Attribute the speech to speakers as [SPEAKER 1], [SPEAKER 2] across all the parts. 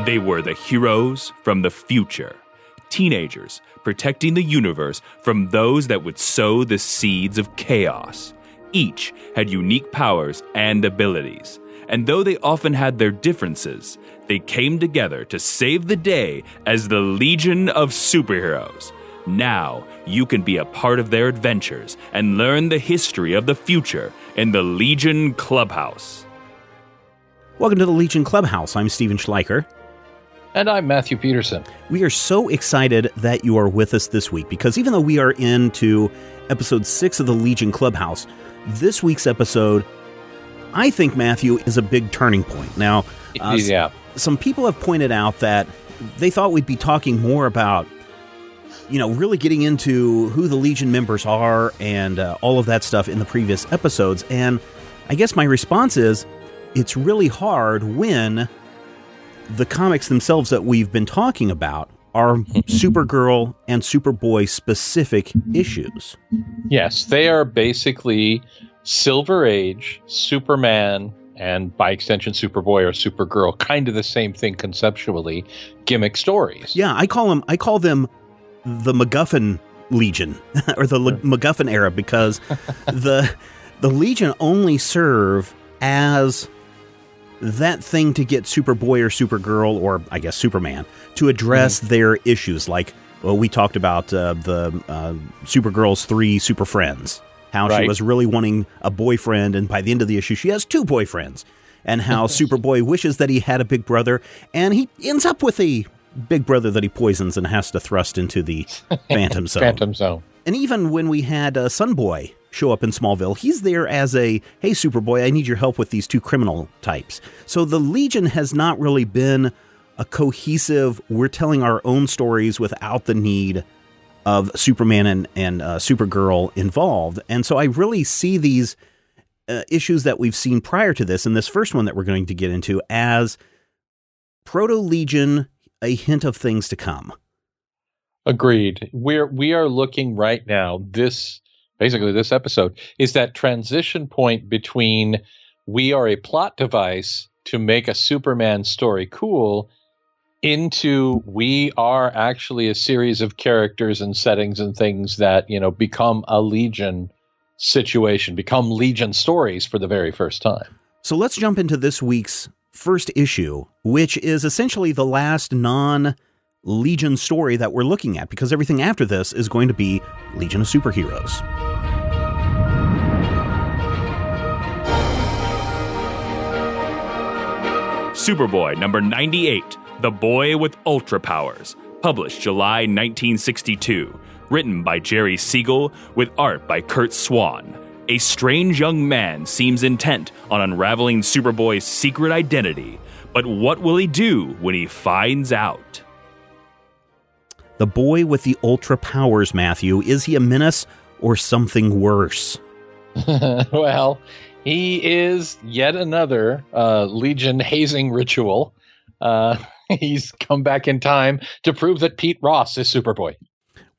[SPEAKER 1] They were the heroes from the future, teenagers protecting the universe from those that would sow the seeds of chaos. Each had unique powers and abilities, and though they often had their differences, they came together to save the day as the Legion of Superheroes. Now, you can be a part of their adventures and learn the history of the future in the Legion Clubhouse.
[SPEAKER 2] Welcome to the Legion Clubhouse. I'm Steven Schleicher.
[SPEAKER 3] And I'm Matthew Peterson.
[SPEAKER 2] We are so excited that you are with us this week because even though we are into episode 6 of the Legion Clubhouse, this week's episode, I think, Matthew, is a big turning point. Now, some people have pointed out that they thought we'd be talking more about, really getting into who the Legion members are and all of that stuff in the previous episodes. And I guess my response is, it's really hard when the comics themselves that we've been talking about are Supergirl and Superboy specific issues.
[SPEAKER 3] Yes, they are basically Silver Age, Superman, and by extension Superboy or Supergirl, kind of the same thing conceptually, gimmick stories.
[SPEAKER 2] Yeah, I call them the MacGuffin Legion or the MacGuffin era because the Legion only serve as that thing to get Superboy or Supergirl, or I guess Superman, to address their issues. Like, we talked about the Supergirl's 3 super friends, how she was really wanting a boyfriend, and by the end of the issue, she has 2 boyfriends, and how Superboy wishes that he had a big brother, and he ends up with a big brother that he poisons and has to thrust into the Phantom Zone.
[SPEAKER 3] Phantom Zone.
[SPEAKER 2] And even when we had Sunboy show up in Smallville, he's there as a, hey, Superboy, I need your help with these 2 criminal types. So the Legion has not really been a cohesive, we're telling our own stories without the need of Superman and Supergirl involved. And so I really see these issues that we've seen prior to this, and this first one that we're going to get into, as Proto-Legion, a hint of things to come.
[SPEAKER 3] Agreed. We are looking right now, this episode is that transition point between we are a plot device to make a Superman story cool into we are actually a series of characters and settings and things that, become a Legion situation, become Legion stories for the very first time.
[SPEAKER 2] So let's jump into this week's first issue, which is essentially the last non-Legion story that we're looking at, because everything after this is going to be Legion of Superheroes.
[SPEAKER 1] Superboy number 98, The Boy with Ultra Powers, published July 1962, written by Jerry Siegel with art by Kurt Swan. A strange young man seems intent on unraveling Superboy's secret identity, but what will he do when he finds out?
[SPEAKER 2] The Boy with the Ultra Powers, Matthew, is he a menace or something worse?
[SPEAKER 3] Well, he is yet another Legion hazing ritual. He's come back in time to prove that Pete Ross is Superboy.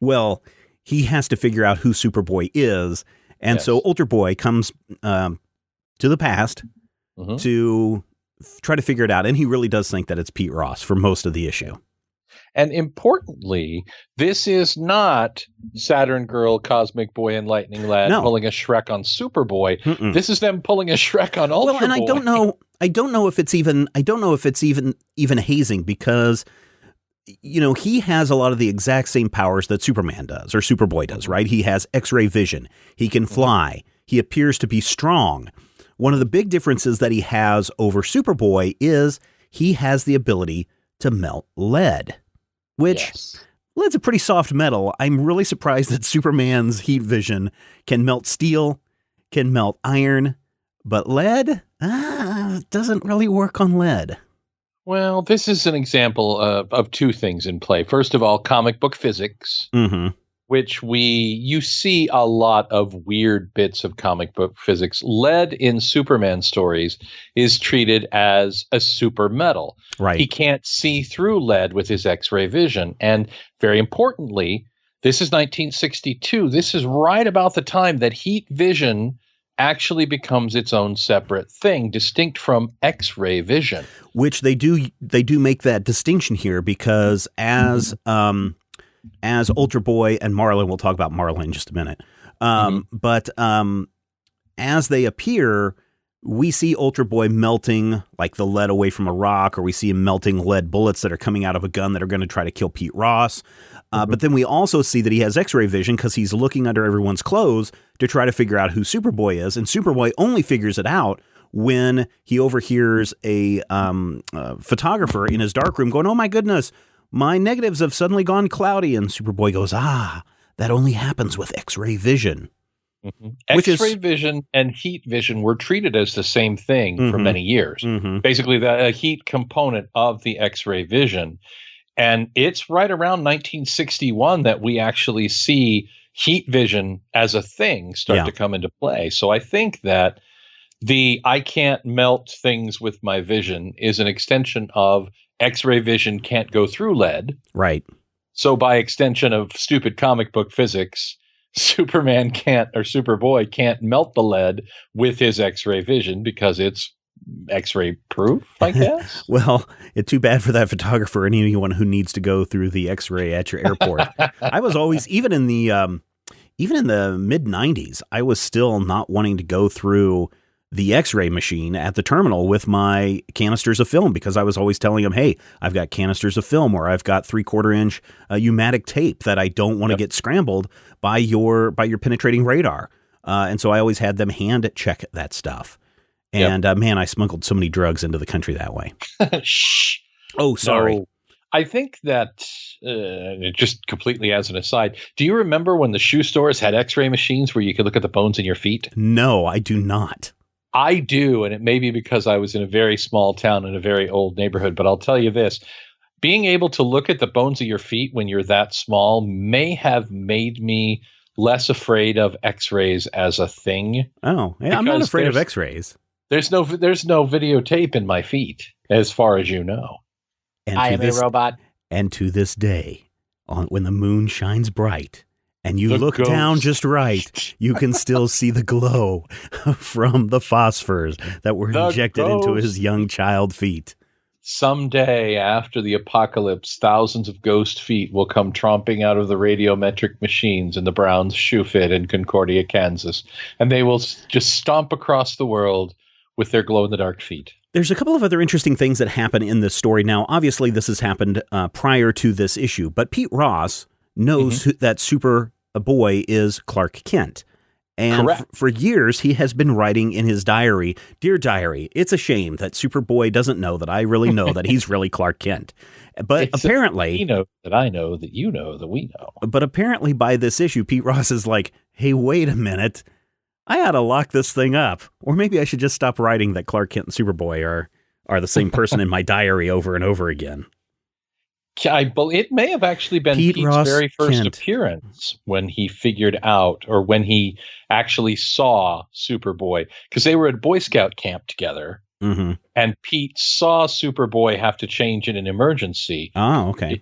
[SPEAKER 2] Well, he has to figure out who Superboy is, and so Ultra Boy comes to the past to try to figure it out, and he really does think that it's Pete Ross for most of the issue.
[SPEAKER 3] And importantly, this is not Saturn Girl, Cosmic Boy, and Lightning Lad pulling a Shrek on Superboy. This is them pulling a Shrek on Ultra Boy.
[SPEAKER 2] Well, and I don't know if it's even hazing, because he has a lot of the exact same powers that Superman does, or Superboy does, right? He has X-ray vision. He can fly. He appears to be strong. One of the big differences that he has over Superboy is he has the ability to melt lead, which lead's a pretty soft metal. I'm really surprised that Superman's heat vision can melt steel, can melt iron, but lead doesn't really work on lead.
[SPEAKER 3] Well, this is an example of 2 things in play. First of all, comic book physics, which you see a lot of weird bits of comic book physics. Lead in Superman stories is treated as a super metal.
[SPEAKER 2] Right.
[SPEAKER 3] He can't see through lead with his X-ray vision. And very importantly, this is 1962. This is right about the time that heat vision actually becomes its own separate thing, distinct from X-ray vision.
[SPEAKER 2] Which they do make that distinction here, because as Ultra Boy and Marlin, we'll talk about Marlin in just a minute. But as they appear, we see Ultra Boy melting like the lead away from a rock, or we see him melting lead bullets that are coming out of a gun that are going to try to kill Pete Ross. But then we also see that he has X-ray vision because he's looking under everyone's clothes to try to figure out who Superboy is. And Superboy only figures it out when he overhears a photographer in his darkroom going, "Oh my goodness, my negatives have suddenly gone cloudy." And Superboy goes, that only happens with X-ray vision.
[SPEAKER 3] X-ray vision and heat vision were treated as the same thing for many years. Basically, the heat component of the X-ray vision. And it's right around 1961 that we actually see heat vision as a thing start to come into play. So I think that I can't melt things with my vision is an extension of X-ray vision can't go through lead.
[SPEAKER 2] Right.
[SPEAKER 3] So by extension of stupid comic book physics, Superman can't, or Superboy can't melt the lead with his X-ray vision because it's X-ray proof, I guess.
[SPEAKER 2] Well, it's too bad for that photographer and anyone who needs to go through the X-ray at your airport. I was always, even in the mid 90s, I was still not wanting to go through the X-ray machine at the terminal with my canisters of film, because I was always telling them, "Hey, I've got canisters of film, or I've got 3/4 inch pneumatic tape that I don't want to get scrambled by your penetrating radar." And so I always had them hand check that stuff. And man, I smuggled so many drugs into the country that way.
[SPEAKER 3] Shh.
[SPEAKER 2] Oh, sorry.
[SPEAKER 3] No, I think that just completely as an aside, do you remember when the shoe stores had X-ray machines where you could look at the bones in your feet?
[SPEAKER 2] No, I do not.
[SPEAKER 3] I do, and it may be because I was in a very small town in a very old neighborhood, but I'll tell you this. Being able to look at the bones of your feet when you're that small may have made me less afraid of X-rays as a thing.
[SPEAKER 2] Oh, yeah, I'm not afraid of X-rays.
[SPEAKER 3] There's no videotape in my feet, as far as you know.
[SPEAKER 2] And
[SPEAKER 3] I am a robot.
[SPEAKER 2] And to this day, when the moon shines bright, and you look
[SPEAKER 3] ghost.
[SPEAKER 2] down just right, you can still see the glow from the phosphors that were injected into his young child feet.
[SPEAKER 3] Someday, after the apocalypse, thousands of ghost feet will come tromping out of the radiometric machines in the Browns shoe fit in Concordia, Kansas, and they will just stomp across the world with their glow-in-the-dark feet.
[SPEAKER 2] There's a couple of other interesting things that happen in this story. Now, obviously, this has happened prior to this issue, but Pete Ross knows that Superboy is Clark Kent. And for years, he has been writing in his diary, "Dear Diary, it's a shame that Superboy doesn't know that I really know that he's really Clark Kent." But apparently...
[SPEAKER 3] He knows that I know that you know that we know.
[SPEAKER 2] But apparently by this issue, Pete Ross is like, "Hey, wait a minute. I ought to lock this thing up. Or maybe I should just stop writing that Clark Kent and Superboy are the same person in my diary over and over again."
[SPEAKER 3] It may have actually been Pete's very first appearance when he figured out, or when he actually saw Superboy, because they were at Boy Scout camp together, and Pete saw Superboy have to change in an emergency.
[SPEAKER 2] Oh, okay.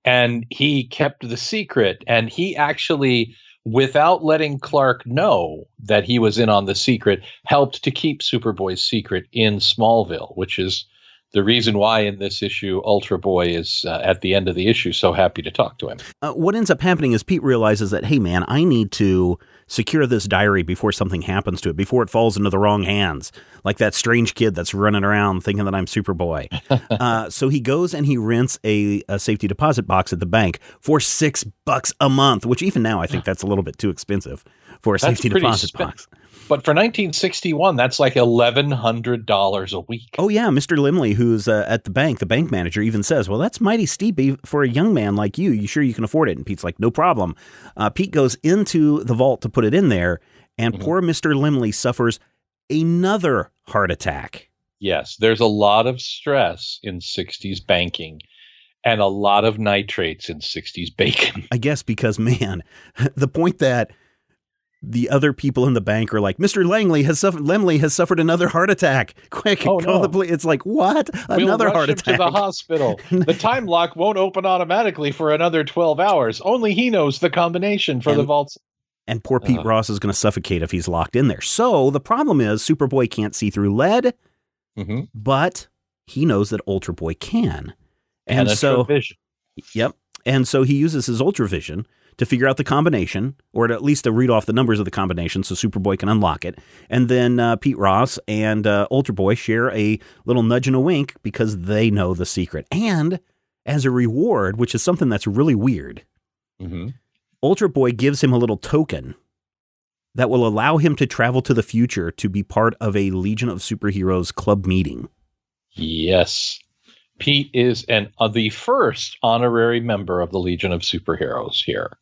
[SPEAKER 3] And he kept the secret, and he actually, without letting Clark know that he was in on the secret, helped to keep Superboy's secret in Smallville, which is the reason why in this issue, Ultra Boy is at the end of the issue so happy to talk to him.
[SPEAKER 2] What ends up happening is Pete realizes that, hey, man, I need to secure this diary before something happens to it, before it falls into the wrong hands, like that strange kid that's running around thinking that I'm Superboy. So he goes and he rents a safety deposit box at the bank for $6 a month, which even now I think that's a little bit too expensive for a safety deposit box.
[SPEAKER 3] But for 1961, that's like $1,100 a week.
[SPEAKER 2] Oh, yeah. Mr. Limley, who's at the bank manager, even says, "Well, that's mighty steep for a young man like you. You sure you can afford it?" And Pete's like, "No problem." Pete goes into the vault to put it in there, and poor Mr. Limley suffers another heart attack.
[SPEAKER 3] Yes, there's a lot of stress in 60s banking and a lot of nitrates in 60s bacon.
[SPEAKER 2] I guess because, man, the point that the other people in the bank are like, "Mr. Lemley has suffered another heart attack. Quick, call the police." It's like, what? Another heart attack?
[SPEAKER 3] To the hospital. The time lock won't open automatically for another 12 hours. Only he knows the combination for the vaults.
[SPEAKER 2] And poor Pete Ross is going to suffocate if he's locked in there. So the problem is Superboy can't see through lead, but he knows that Ultra Boy can. And so,
[SPEAKER 3] vision.
[SPEAKER 2] Yep. And so he uses his Ultra Vision to figure out the combination, or at least to read off the numbers of the combination so Superboy can unlock it. And then Pete Ross and Ultra Boy share a little nudge and a wink because they know the secret. And as a reward, which is something that's really weird, Ultra Boy gives him a little token that will allow him to travel to the future to be part of a Legion of Superheroes club meeting.
[SPEAKER 3] Yes. Pete is the first honorary member of the Legion of Superheroes here.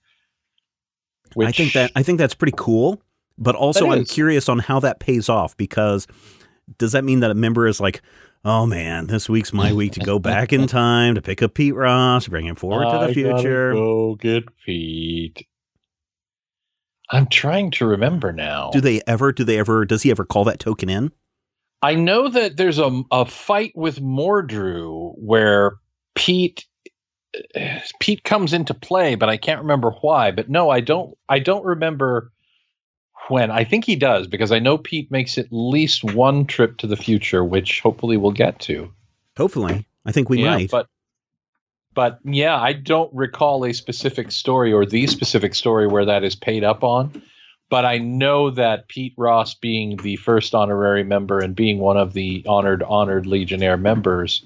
[SPEAKER 2] I think that's pretty cool, but also I'm curious on how that pays off, because does that mean that a member is like, oh man, this week's my week to go back in time to pick up Pete Ross, bring him forward to the future.
[SPEAKER 3] Go get Pete. I'm trying to remember now.
[SPEAKER 2] Does he ever call that token in?
[SPEAKER 3] I know that there's a fight with Mordru where Pete comes into play, but I can't remember why. But no, I don't remember when. I think he does, because I know Pete makes at least one trip to the future, which hopefully we'll get to.
[SPEAKER 2] Hopefully. I think we might.
[SPEAKER 3] But yeah, I don't recall a specific story or the specific story where that is paid up on. But I know that Pete Ross, being the first honorary member and being one of the honored Legionnaire members,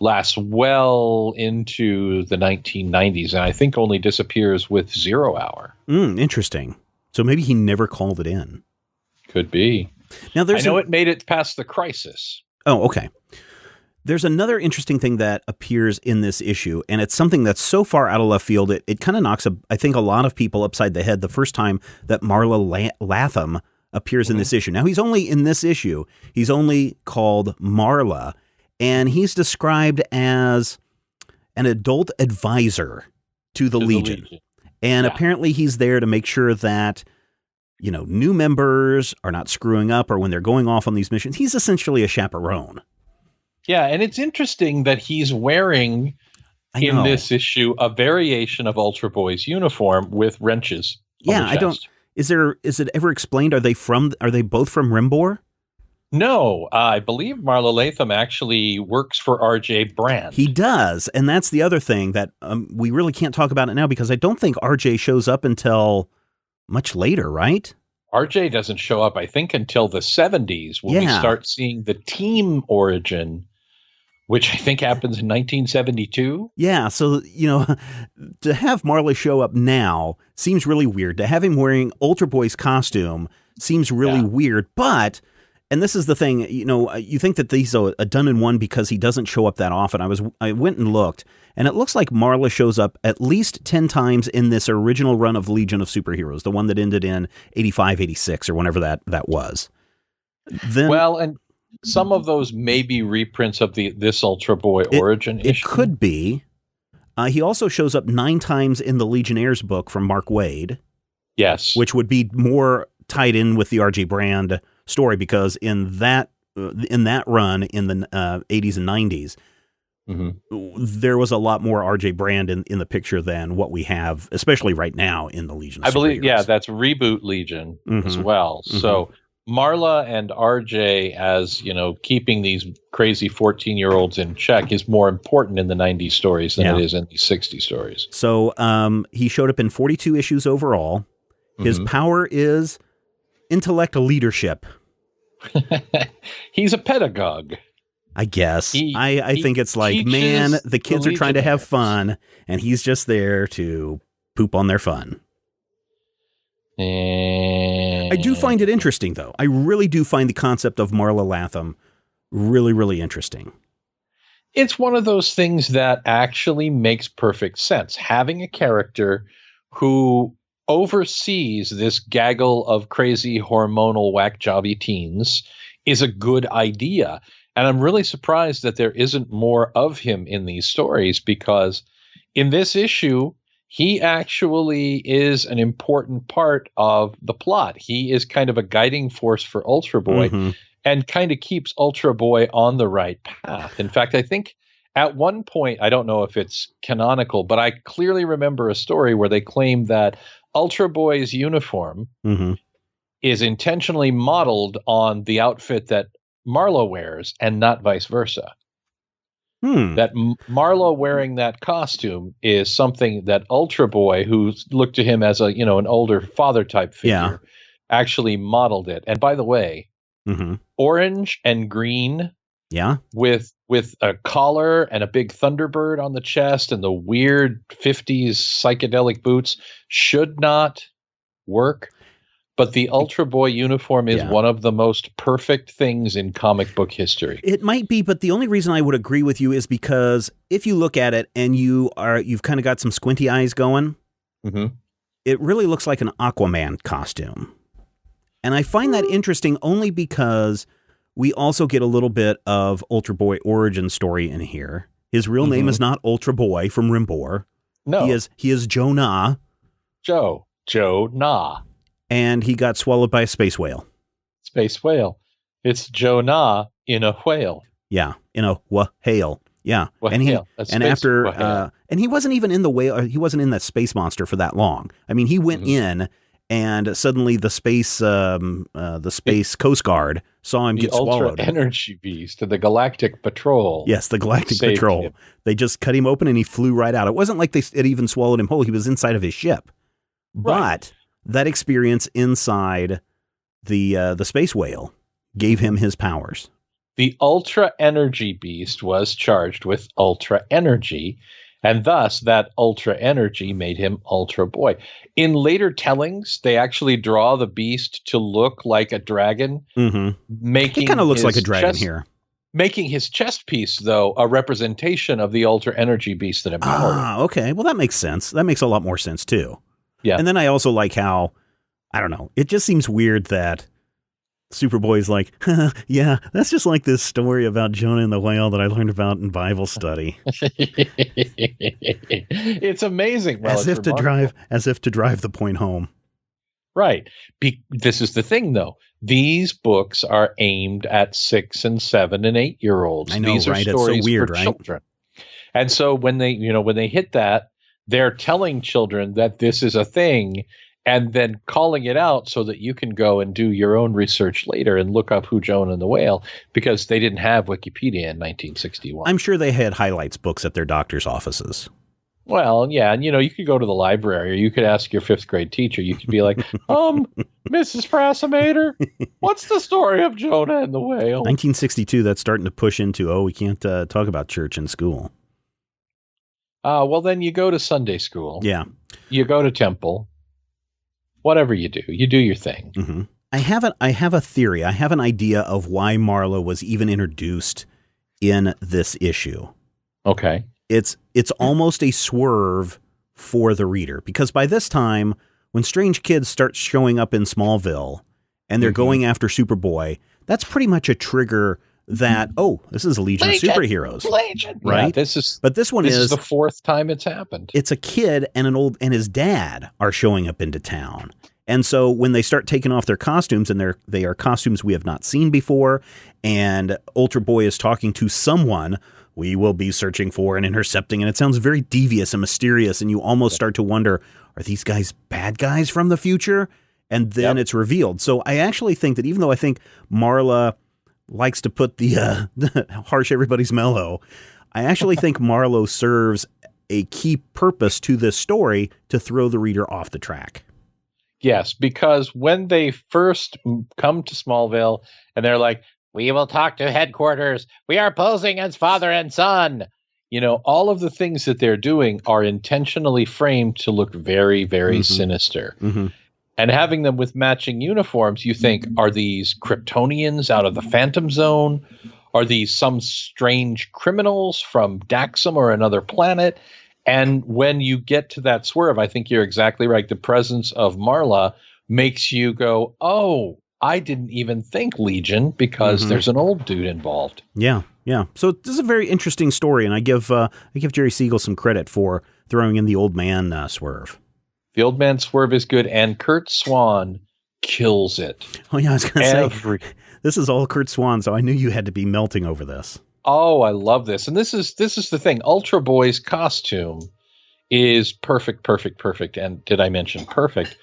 [SPEAKER 3] lasts well into the 1990s, and I think only disappears with 0 Hour.
[SPEAKER 2] Interesting. So maybe he never called it in.
[SPEAKER 3] Could be.
[SPEAKER 2] Now I
[SPEAKER 3] know it made it past the crisis.
[SPEAKER 2] Oh, okay. There's another interesting thing that appears in this issue, and it's something that's so far out of left field, it kind of knocks, I think, a lot of people upside the head the first time that Marla Latham appears in this issue. Now, he's only in this issue. He's only called Marla, and he's described as an adult advisor to the Legion. And apparently he's there to make sure that, new members are not screwing up, or when they're going off on these missions. He's essentially a chaperone.
[SPEAKER 3] Yeah, and it's interesting that he's wearing, in this issue, a variation of Ultra Boy's uniform with wrenches.
[SPEAKER 2] Yeah, I don't. Is it ever explained? Are they both from Rimbor?
[SPEAKER 3] No, I believe Marla Latham actually works for R.J. Brand.
[SPEAKER 2] He does, and that's the other thing that we really can't talk about it now, because I don't think R.J. shows up until much later, right?
[SPEAKER 3] R.J. doesn't show up, I think, until the 70s when we start seeing the team origin, which I think happens in 1972.
[SPEAKER 2] Yeah, so, to have Marla show up now seems really weird. To have him wearing Ultra Boy's costume seems really weird, but, and this is the thing, you think that these are a done in one because he doesn't show up that often. I went and looked, and it looks like Marla shows up at least 10 times in this original run of Legion of Superheroes, the one that ended in 85, 86, or whenever that was. Then,
[SPEAKER 3] and some of those may be reprints of this Ultra Boy origin issue.
[SPEAKER 2] It could be. He also shows up 9 times in the Legionnaires book from Mark Waid.
[SPEAKER 3] Yes.
[SPEAKER 2] Which would be more tied in with the R.J. Brand story, because in that run in the 80s and 90s, there was a lot more R.J. Brand in the picture than what we have, especially right now in the Legion of Superheroes.
[SPEAKER 3] I believe, that's Reboot Legion as well. So Marla and RJ, as keeping these crazy 14-year-olds in check, is more important in the 90s stories than it is in the 60s stories.
[SPEAKER 2] So he showed up in 42 issues overall. His power is intellect leadership.
[SPEAKER 3] He's a pedagogue,
[SPEAKER 2] I guess. I think it's like, man, the kids are trying to have fun, and he's just there to poop on their fun. I do find it interesting, though. I really do find the concept of Marla Latham really, really interesting.
[SPEAKER 3] It's one of those things that actually makes perfect sense. Having a character who oversees this gaggle of crazy hormonal whack-jobby teens is a good idea. And I'm really surprised that there isn't more of him in these stories, because in this issue, he actually is an important part of the plot. He is kind of a guiding force for Ultra Boy and kind of keeps Ultra Boy on the right path. In fact, I think at one point, I don't know if it's canonical, but I clearly remember a story where they claim that Ultra Boy's uniform
[SPEAKER 2] Mm-hmm.
[SPEAKER 3] is intentionally modeled on the outfit that Marlowe wears and not vice versa. That Marlowe wearing that costume is something that Ultra Boy, who looked to him as a, an older father type figure, actually modeled it. And by the way, orange and green, with a collar and a big Thunderbird on the chest and the weird 50s psychedelic boots should not work. But the Ultra Boy uniform is one of the most perfect things in comic book history.
[SPEAKER 2] It might be, but the only reason I would agree with you is because if you look at it and you've kind of got some squinty eyes going, it really looks like an Aquaman costume. And I find that interesting only because we also get a little bit of Ultra Boy origin story in here. His real name is not Ultra Boy from Rimbor.
[SPEAKER 3] No.
[SPEAKER 2] He is Joe Na.
[SPEAKER 3] Joe Na.
[SPEAKER 2] And he got swallowed by a space whale.
[SPEAKER 3] Space whale. It's Joe Na in a whale.
[SPEAKER 2] Yeah, in a whale. Yeah.
[SPEAKER 3] Whale.
[SPEAKER 2] And he wasn't even in the whale. He wasn't in that space monster for that long. I mean, he went in, and suddenly the space Coast Guard saw him get swallowed.
[SPEAKER 3] The Ultra Energy Beast to the Galactic Patrol.
[SPEAKER 2] Yes, the Galactic Patrol. Him. They just cut him open and he flew right out. It wasn't like it even swallowed him whole. He was inside of his ship. But that experience inside the space whale gave him his powers.
[SPEAKER 3] The Ultra Energy Beast was charged with Ultra Energy, and thus that Ultra Energy made him Ultra Boy. In later tellings, they actually draw the beast to look like a dragon. Making
[SPEAKER 2] he kind of looks like a dragon here.
[SPEAKER 3] Making his chest piece, though, a representation of the Ultra Energy Beast that empowered him.
[SPEAKER 2] Okay. Well, that makes sense. That makes a lot more sense, too.
[SPEAKER 3] Yeah.
[SPEAKER 2] And then I also like how, I don't know, it just seems weird that Superboy's like, yeah, that's just like this story about Jonah and the whale that I learned about in Bible study.
[SPEAKER 3] It's amazing. Well,
[SPEAKER 2] as if to drive the point home.
[SPEAKER 3] Right. This is the thing, though. These books are aimed at 6 and 7 and 8-year-olds.
[SPEAKER 2] I know,
[SPEAKER 3] These are
[SPEAKER 2] right?
[SPEAKER 3] stories
[SPEAKER 2] it's so weird,
[SPEAKER 3] for
[SPEAKER 2] right?
[SPEAKER 3] children. And so when they hit that, they're telling children that this is a thing and then calling it out so that you can go and do your own research later and look up who Jonah and the Whale, because they didn't have Wikipedia in 1961.
[SPEAKER 2] I'm sure they had highlights books at their doctor's offices.
[SPEAKER 3] Well, yeah, and you could go to the library, or you could ask your 5th grade teacher. You could be like, Mrs. Prasamator, what's the story of Jonah and the Whale?
[SPEAKER 2] 1962, that's starting to push into, we can't talk about church in school.
[SPEAKER 3] Well, then you go to Sunday school.
[SPEAKER 2] Yeah.
[SPEAKER 3] You go to temple. Whatever you do your thing.
[SPEAKER 2] I have a theory. I have an idea of why Marlowe was even introduced in this issue.
[SPEAKER 3] Okay.
[SPEAKER 2] It's almost a swerve for the reader, because by this time, when strange kids start showing up in Smallville and they're going after Superboy, that's pretty much a trigger that, this is a Legion of Superheroes.
[SPEAKER 3] Legion.
[SPEAKER 2] Right?
[SPEAKER 3] Yeah, this is
[SPEAKER 2] the
[SPEAKER 3] 4th time it's happened.
[SPEAKER 2] It's a kid and his dad are showing up into town. And so when they start taking off their costumes, and they are costumes we have not seen before, and Ultra Boy is talking to someone we will be searching for and intercepting, and it sounds very devious and mysterious, and you almost start to wonder, are these guys bad guys from the future? And then it's revealed. So I actually think that even though I think Marla likes to put the harsh everybody's mellow, I actually think Marlowe serves a key purpose to this story to throw the reader off the track.
[SPEAKER 3] Yes, because when they first come to Smallville and they're like, we will talk to headquarters, we are posing as father and son. All of the things that they're doing are intentionally framed to look very, very sinister. And having them with matching uniforms, you think, are these Kryptonians out of the Phantom Zone? Are these some strange criminals from Daxam or another planet? And when you get to that swerve, I think you're exactly right. The presence of Marla makes you go, I didn't even think Legion, because there's an old dude involved.
[SPEAKER 2] Yeah. So this is a very interesting story, and I give Jerry Siegel some credit for throwing in the old man swerve. The
[SPEAKER 3] old man swerve is good, and Kurt Swan kills it.
[SPEAKER 2] Oh, yeah, I was going to say, this is all Kurt Swan, so I knew you had to be melting over this.
[SPEAKER 3] Oh, I love this. And this is the thing. Ultra Boy's costume is perfect, perfect, perfect. And did I mention perfect?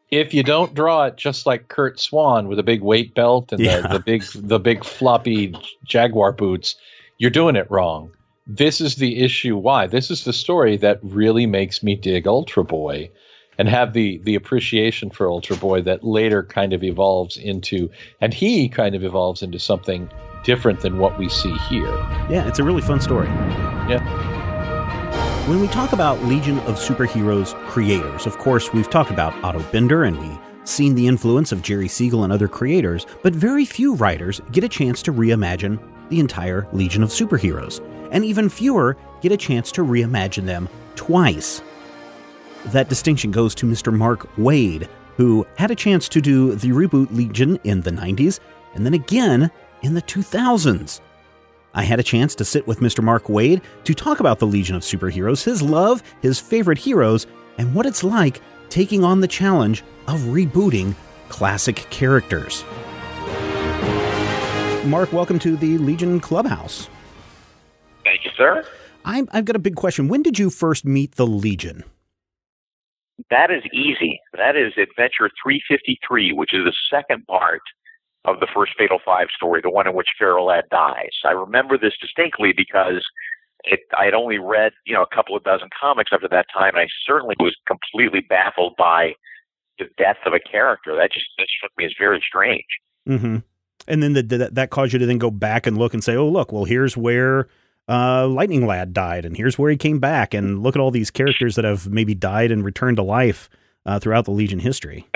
[SPEAKER 3] If you don't draw it just like Kurt Swan with a big weight belt and the big floppy Jaguar boots, you're doing it wrong. This is the issue. Why? This is the story that really makes me dig Ultra Boy and have the appreciation for Ultra Boy that later kind of evolves into, and he kind of evolves into something different than what we see here.
[SPEAKER 2] Yeah, it's a really fun story.
[SPEAKER 3] Yeah.
[SPEAKER 2] When we talk about Legion of Superheroes creators, of course, we've talked about Otto Binder and we've seen the influence of Jerry Siegel and other creators, but very few writers get a chance to reimagine the entire Legion of Superheroes, and even fewer get a chance to reimagine them twice. That distinction goes to Mr. Mark Waid, who had a chance to do the reboot Legion in the 90s, and then again in the 2000s. I had a chance to sit with Mr. Mark Waid to talk about the Legion of Superheroes, his love, his favorite heroes, and what it's like taking on the challenge of rebooting classic characters. Mark, welcome to the Legion Clubhouse.
[SPEAKER 4] Thank you, sir.
[SPEAKER 2] I've got a big question. When did you first meet the Legion?
[SPEAKER 4] That is easy. That is Adventure 353, which is the second part of the first Fatal Five story, the one in which Feral Lad dies. I remember this distinctly because I had only read, a couple of dozen comics up to that time, and I certainly was completely baffled by the death of a character. That struck me as very strange.
[SPEAKER 2] Mm-hmm. And then that caused you to then go back and look and say, oh, look, well, here's where Lightning Lad died, and here's where he came back, and look at all these characters that have maybe died and returned to life throughout the Legion history.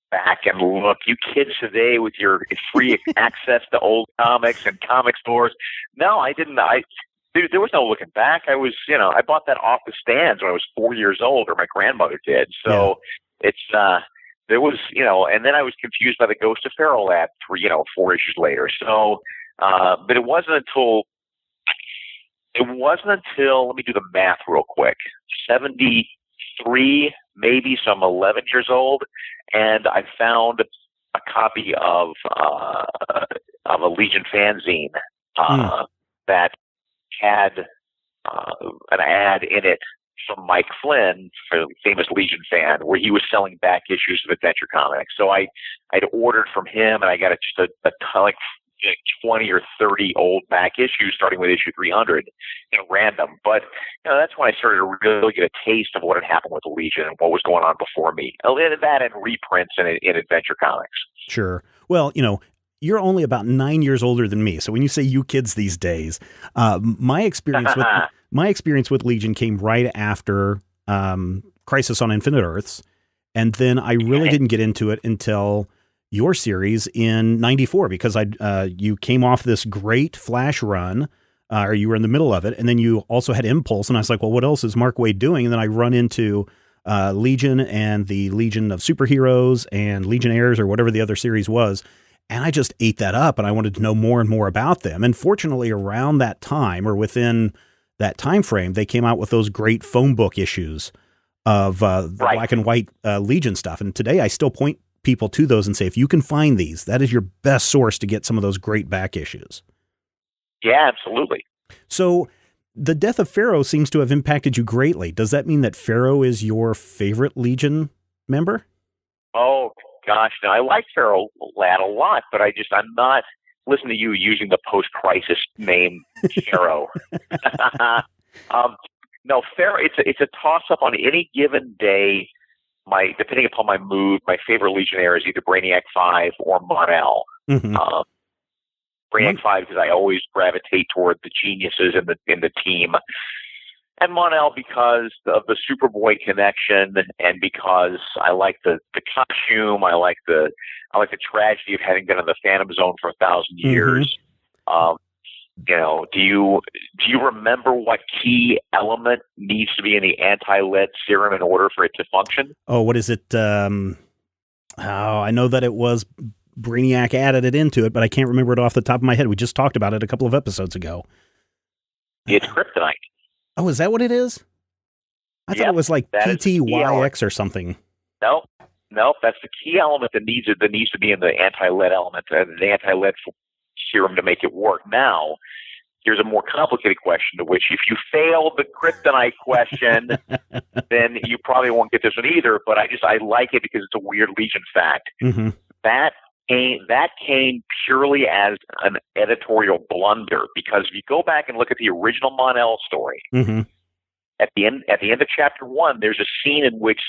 [SPEAKER 4] Back and look, you kids today with your free access to old comics and comic stores. No, I didn't. There was no looking back. I bought that off the stands when I was 4 years old, or my grandmother did. So there was, and then I was confused by the Ghost of Feral Lad 4 issues later. So, but it wasn't until, let me do the math real quick, 73, maybe, so I'm 11 years old, and I found a copy of a Legion fanzine that had an ad in it from Mike Flynn, a famous Legion fan, where he was selling back issues of Adventure Comics. So I'd ordered from him, and I got just a 20 or 30 old back issues, starting with issue 300, random. But that's when I started to really get a taste of what had happened with the Legion and what was going on before me. That and reprints in Adventure Comics.
[SPEAKER 2] Sure. Well, you're only about 9 years older than me. So when you say you kids these days, my experience with Legion came right after Crisis on Infinite Earths. And then I really didn't get into it until your series in 94, because you came off this great Flash run, or you were in the middle of it. And then you also had Impulse. And I was like, well, what else is Mark Waid doing? And then I run into Legion and the Legion of Superheroes and Legionnaires, or whatever the other series was. And I just ate that up, and I wanted to know more and more about them. And fortunately, around that time, or within that time frame, they came out with those great phone book issues of the black and white Legion stuff. And today I still point people to those and say, if you can find these, that is your best source to get some of those great back issues.
[SPEAKER 4] Yeah, absolutely.
[SPEAKER 2] So the death of Pharaoh seems to have impacted you greatly. Does that mean that Pharaoh is your favorite Legion member?
[SPEAKER 4] Oh, gosh, no, I like Feral Lad a lot, but I'm not listening to you using the post-crisis name Pharaoh. No, Pharaoh, it's a toss-up on any given day. Depending upon my mood, my favorite Legionnaire is either Brainiac 5 or Mon-El.
[SPEAKER 2] Mm-hmm.
[SPEAKER 4] Brainiac 5 because I always gravitate toward the geniuses in the team, and Mon-El because of the Superboy connection, and because I like the costume. I like the tragedy of having been in the Phantom Zone for 1,000 years. Mm-hmm. Do you remember what key element needs to be in the anti-lead serum in order for it to function?
[SPEAKER 2] Oh, what is it? I know that it was Brainiac added it into it, but I can't remember it off the top of my head. We just talked about it a couple of episodes ago.
[SPEAKER 4] It's kryptonite.
[SPEAKER 2] Oh, is that what it is? I thought it was like PTYX or something.
[SPEAKER 4] Nope. That's the key element that needs to be in the anti-lead element, the anti-lead serum to make it work. Now, here's a more complicated question, to which if you fail the kryptonite question, then you probably won't get this one either. But I like it because it's a weird Legion fact.
[SPEAKER 2] Mm-hmm.
[SPEAKER 4] That came purely as an editorial blunder, because if you go back and look at the original Mon-El story,
[SPEAKER 2] mm-hmm.
[SPEAKER 4] at the end of chapter 1, there's a scene in which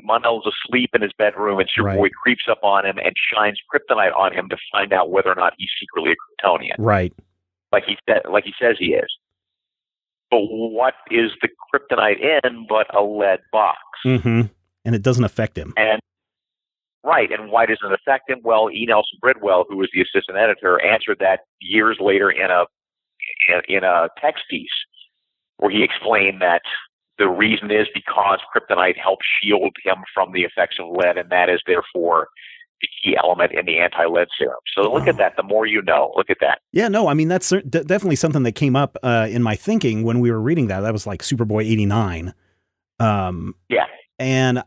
[SPEAKER 4] Mon-El's asleep in his bedroom, and Superboy creeps up on him and shines kryptonite on him to find out whether or not he's secretly a Kryptonian.
[SPEAKER 2] Right.
[SPEAKER 4] Like he says he is. But what is the kryptonite in but a lead box?
[SPEAKER 2] Mm-hmm. And it doesn't affect him.
[SPEAKER 4] And why doesn't it affect him? Well, E. Nelson Bridwell, who was the assistant editor, answered that years later in a text piece, where he explained that the reason is because kryptonite helps shield him from the effects of lead, and that is therefore the key element in the anti-lead serum. So look at that. The more you know. Look at that.
[SPEAKER 2] Yeah, no, I mean, that's definitely something that came up in my thinking when we were reading that. That was like Superboy 89.
[SPEAKER 4] Yeah.
[SPEAKER 2] And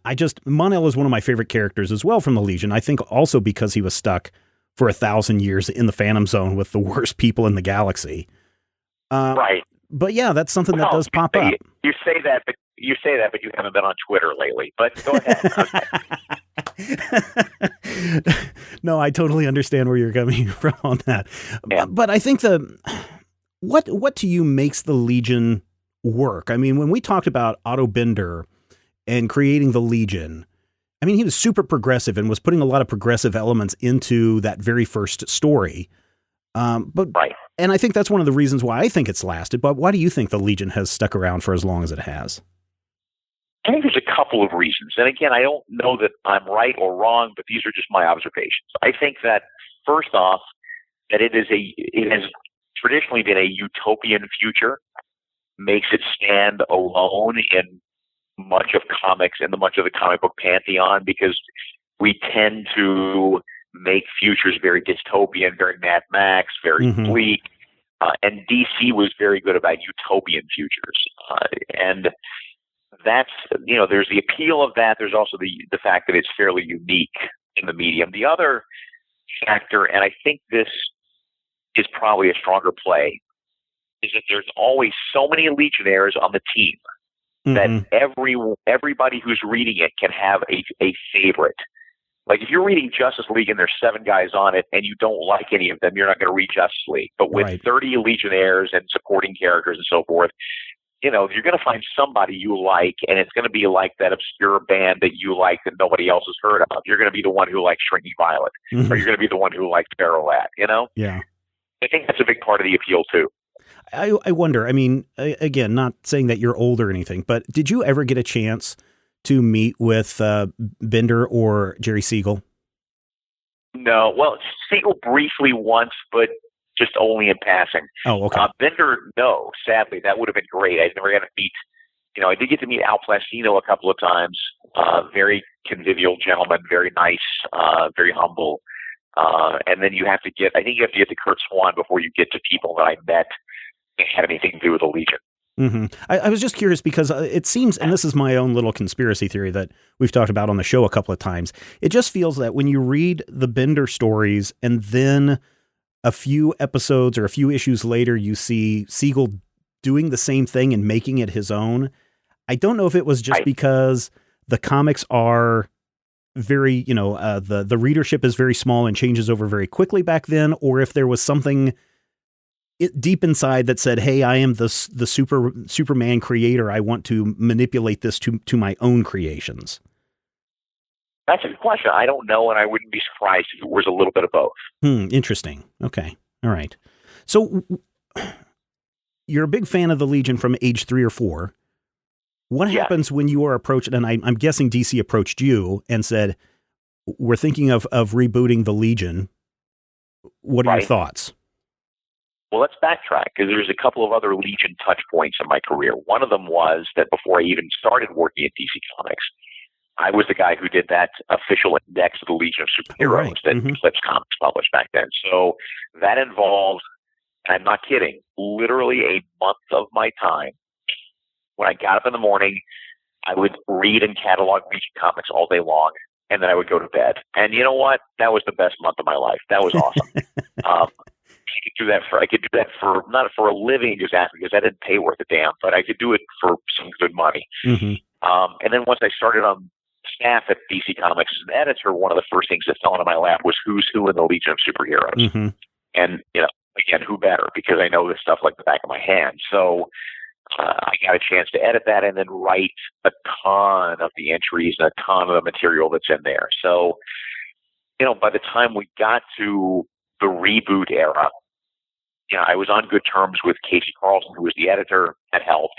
[SPEAKER 2] Mon-El is one of my favorite characters as well from the Legion. I think also because he was stuck for 1,000 years in the Phantom Zone with the worst people in the galaxy.
[SPEAKER 4] Right.
[SPEAKER 2] But yeah, that's something that does pop up.
[SPEAKER 4] You say that, but you haven't been on Twitter lately. But go ahead.
[SPEAKER 2] No, I totally understand where you're coming from on that. Yeah. But I think what to you makes the Legion work? I mean, when we talked about Otto Bender and creating the Legion, I mean, he was super progressive and was putting a lot of progressive elements into that very first story. And I think that's one of the reasons why I think it's lasted. But why do you think the Legion has stuck around for as long as it has?
[SPEAKER 4] I think there's a couple of reasons. And again, I don't know that I'm right or wrong, but these are just my observations. I think that, first off, that it has traditionally been a utopian future, makes it stand alone in much of the comic book pantheon, because we tend to make futures very dystopian, very Mad Max, very bleak. And DC was very good about utopian futures. And that's, there's the appeal of that. There's also the fact that it's fairly unique in the medium. The other factor, and I think this is probably a stronger play, is that there's always so many Legionnaires on the team that everybody who's reading it can have a favorite. Like if you're reading Justice League and there's 7 guys on it and you don't like any of them, you're not going to read Justice League. But with 30 Legionnaires and supporting characters and so forth, you're going to find somebody you like, and it's going to be like that obscure band that you like that nobody else has heard of. You're going to be the one who likes Shrinking Violet, or you're going to be the one who likes Pharaoh Lad,
[SPEAKER 2] Yeah.
[SPEAKER 4] I think that's a big part of the appeal too.
[SPEAKER 2] I wonder, I mean, again, not saying that you're old or anything, but did you ever get a chance to meet with Bender or Jerry Siegel?
[SPEAKER 4] No. Well, Siegel briefly once, but just only in passing.
[SPEAKER 2] Oh, okay.
[SPEAKER 4] Bender, no. Sadly, that would have been great. I never got to meet. I did get to meet Al Placino a couple of times. Very convivial gentleman, very nice, very humble. And then you have to get to Kurt Swan before you get to people that I met that had anything to do with the Legion.
[SPEAKER 2] Mm-hmm. I was just curious because it seems, and this is my own little conspiracy theory that we've talked about on the show a couple of times, it just feels that when you read the Bender stories and then a few episodes or a few issues later, you see Siegel doing the same thing and making it his own. I don't know if it was just because the comics are very, the readership is very small and changes over very quickly back then, or if there was something deep inside that said, hey, I am the Superman creator. I want to manipulate this to my own creations.
[SPEAKER 4] That's a good question. I don't know, and I wouldn't be surprised if it was a little bit of both.
[SPEAKER 2] Interesting. Okay. All right. So you're a big fan of the Legion from age 3 or 4. What happens when you are approached, and I'm guessing DC approached you and said, we're thinking of rebooting the Legion. What are your thoughts?
[SPEAKER 4] Well, let's backtrack, because there's a couple of other Legion touch points in my career. One of them was that before I even started working at DC Comics, I was the guy who did that official index of the Legion of Superheroes that Eclipse Comics published back then. So that involved, I'm not kidding, literally a month of my time. When I got up in the morning, I would read and catalog Legion comics all day long, and then I would go to bed. And you know what? That was the best month of my life. That was awesome. I could do that for not for a living exactly because I didn't pay worth a damn, but I could do it for some good money.
[SPEAKER 2] Mm-hmm.
[SPEAKER 4] And then once I started on staff at DC Comics as an editor, one of the first things that fell into my lap was who's who in the Legion of Superheroes.
[SPEAKER 2] Mm-hmm.
[SPEAKER 4] And, again, who better? Because I know this stuff like the back of my hand. So I got a chance to edit that and then write a ton of the entries and a ton of the material that's in there. So, by the time we got to the reboot era, I was on good terms with Casey Carlson, who was the editor. That helped.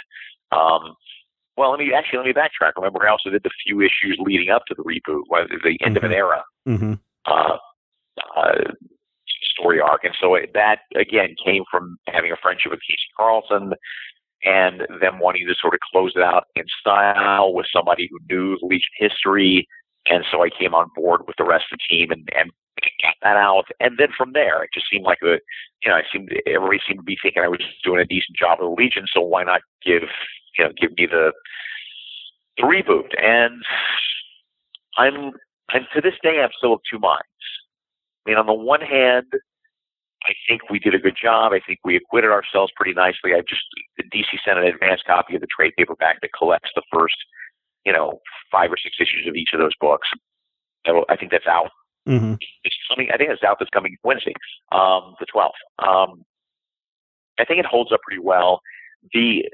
[SPEAKER 4] Well, let me backtrack. Remember, I also did the few issues leading up to the reboot, the end of an era story arc. And so that, again, came from having a friendship with Casey Carlson and them wanting to sort of close it out in style with somebody who knew the Legion history. And so I came on board with the rest of the team and got that out. And then from there, it just seemed like everybody seemed to be thinking I was doing a decent job of the Legion. So why not give me the reboot? And I'm to this day, I'm still of two minds. I mean, on the one hand, I think we did a good job. I think we acquitted ourselves pretty nicely. The DC sent an advance copy of the trade paperback that collects the first, 5 or 6 issues of each of those books. I think that's out.
[SPEAKER 2] Mm-hmm.
[SPEAKER 4] It's coming. I think it's out. That's coming Wednesday, the 12th. I think it holds up pretty well. The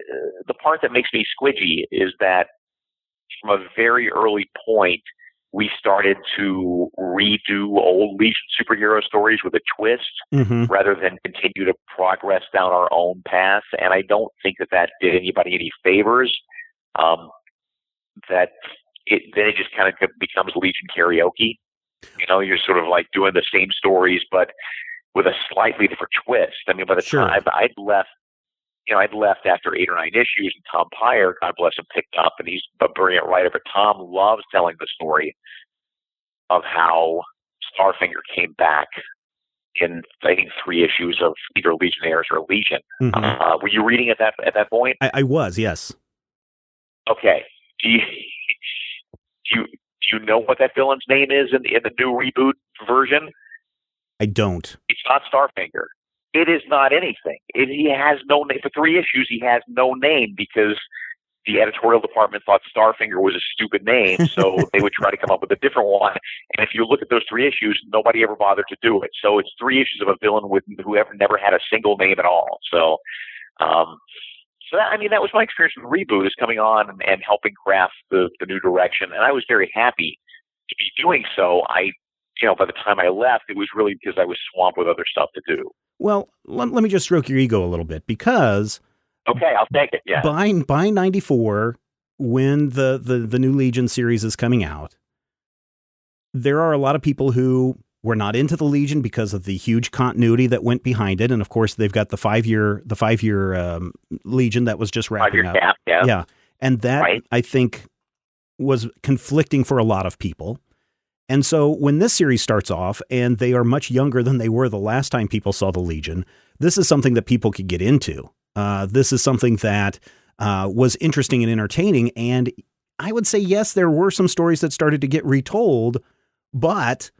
[SPEAKER 4] part that makes me squidgy is that from a very early point, we started to redo old Legion superhero stories with a twist rather than continue to progress down our own path. And I don't think that did anybody any favors. Then it just kind of becomes Legion karaoke. You're sort of like doing the same stories, but with a slightly different twist. I mean, by the time I'd left after 8 or 9 issues, and Tom Pyre, God bless him, picked up, and he's a brilliant writer. But Tom loves telling the story of how Starfinger came back in, I think, 3 issues of either Legionnaires or Legion. Were you reading at that point?
[SPEAKER 2] I was, yes.
[SPEAKER 4] Okay. Do you know what that villain's name is in the new reboot version?
[SPEAKER 2] I don't.
[SPEAKER 4] It's not Starfinger. It is not anything. He has no name. For 3 issues, he has no name because the editorial department thought Starfinger was a stupid name, so they would try to come up with a different one. And if you look at those 3 issues, nobody ever bothered to do it. So it's 3 issues of a villain who never had a single name at all. So, that was my experience with the reboot, is coming on and helping craft the new direction. And I was very happy to be doing so. By the time I left, it was really because I was swamped with other stuff to do.
[SPEAKER 2] Well, let me just stroke your ego a little bit, because
[SPEAKER 4] okay, I'll take it. Yeah.
[SPEAKER 2] By 94, when the new Legion series is coming out, there are a lot of people who were not into the Legion because of the huge continuity that went behind it, and of course they've got the 5-year Legion that was just wrapping up.
[SPEAKER 4] Cap,
[SPEAKER 2] yeah, and that I think was conflicting for a lot of people. And so when this series starts off and they are much younger than they were the last time people saw the Legion, this is something that people could get into. This is something that was interesting and entertaining. And I would say, yes, there were some stories that started to get retold, but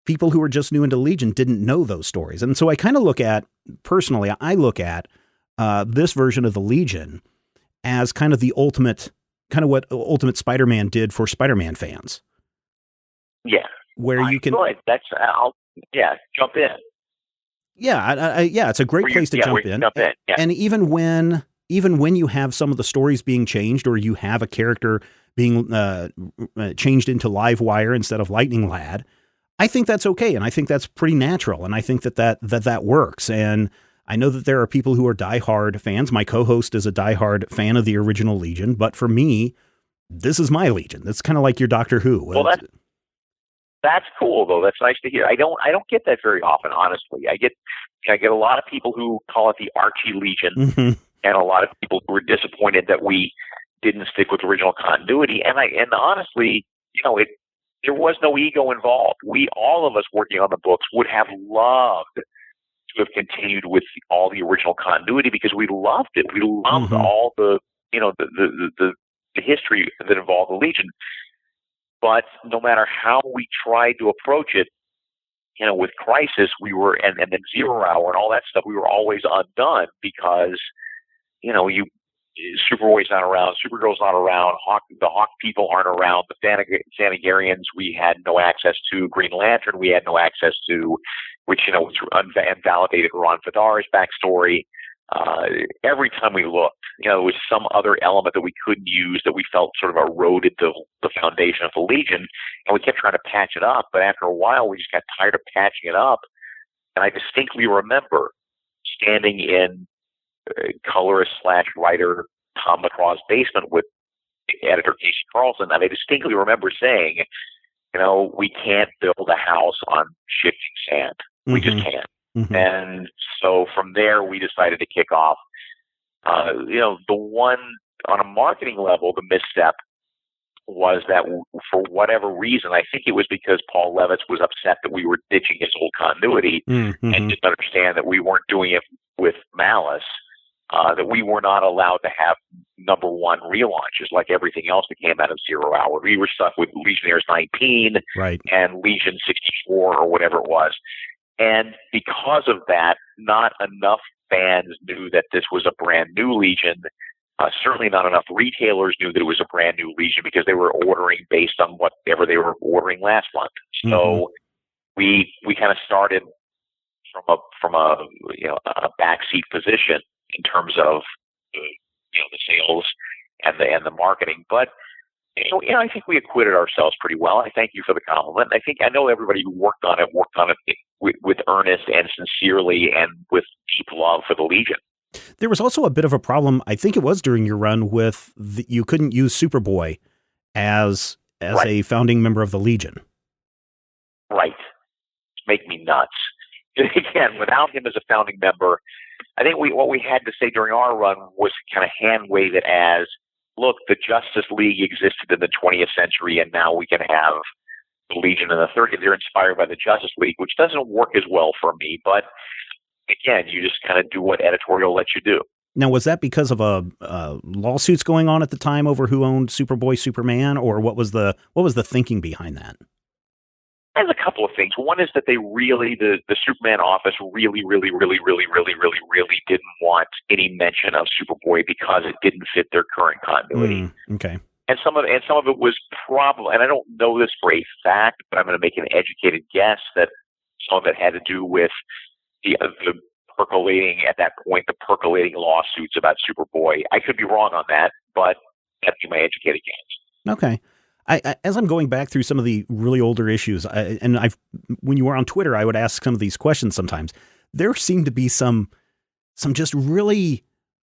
[SPEAKER 2] people who were just new into Legion didn't know those stories. And so I kind of look at this version of the Legion as kind of what Ultimate Spider-Man did for Spider-Man fans.
[SPEAKER 4] Yeah.
[SPEAKER 2] Where you can,
[SPEAKER 4] jump in.
[SPEAKER 2] Yeah. It's a great place to jump in.
[SPEAKER 4] Yeah.
[SPEAKER 2] And even when you have some of the stories being changed, or you have a character being changed into Livewire instead of Lightning Lad, I think that's okay. And I think that's pretty natural. And I think that works. And I know that there are people who are diehard fans. My co-host is a diehard fan of the original Legion, but for me, this is my Legion. That's kind of like your Doctor Who.
[SPEAKER 4] Well, that's cool though. That's nice to hear. I don't get that very often, honestly. I get a lot of people who call it the Archie Legion, and a lot of people who are disappointed that we didn't stick with original continuity. And honestly, there was no ego involved. All of us working on the books would have loved to have continued with all the original continuity because we loved it. We loved all the history that involved the Legion. But no matter how we tried to approach it, with Crisis, we were, and then Zero Hour and all that stuff, we were always undone because, Superboy's not around, Supergirl's not around, the Hawk people aren't around, the Thanagarians we had no access to, Green Lantern we had no access to, which, was invalidated Ron Fedor's backstory. Every time we looked, there was some other element that we couldn't use that we felt sort of eroded the foundation of the Legion, and we kept trying to patch it up, but after a while we just got tired of patching it up. And I distinctly remember standing in colorist/writer Tom McCraw's basement with editor Casey Carlson, and I distinctly remember saying, we can't build a house on shifting sand. We just can't. Mm-hmm. And so from there, we decided to kick off. The one on a marketing level, the misstep was that for whatever reason, I think it was because Paul Levitz was upset that we were ditching his old continuity and didn't understand that we weren't doing it with malice, that we were not allowed to have #1 relaunches like everything else that came out of Zero Hour. We were stuck with Legionnaires 19 and Legion 64 or whatever it was. And because of that, not enough fans knew that this was a brand new Legion. Certainly not enough retailers knew that it was a brand new Legion because they were ordering based on whatever they were ordering last month. So we kind of started from a backseat position in terms of the sales and the marketing, but. I think we acquitted ourselves pretty well. I thank you for the compliment. I know everybody who worked on it with earnest and sincerely and with deep love for the Legion.
[SPEAKER 2] There was also a bit of a problem, I think it was during your run, with you couldn't use Superboy as a founding member of the Legion.
[SPEAKER 4] Right. Make me nuts. Again, without him as a founding member, I think what we had to say during our run was kind of hand wave it as, look, the Justice League existed in the 20th century, and now we can have the Legion in the 30th. They're inspired by the Justice League, which doesn't work as well for me. But again, you just kind of do what editorial lets you do.
[SPEAKER 2] Now, was that because of lawsuits going on at the time over who owned Superboy, Superman, or what was the thinking behind that?
[SPEAKER 4] There's a couple of things. One is that they really, the Superman office really didn't want any mention of Superboy because it didn't fit their current continuity.
[SPEAKER 2] Okay.
[SPEAKER 4] And some of it was probably, and I don't know this for a fact, but I'm going to make an educated guess that some of it had to do with the percolating lawsuits about Superboy. I could be wrong on that, but that'd be my educated guess.
[SPEAKER 2] Okay. As I'm going back through some of the really older issues, when you were on Twitter, I would ask some of these questions sometimes. There seemed to be some just really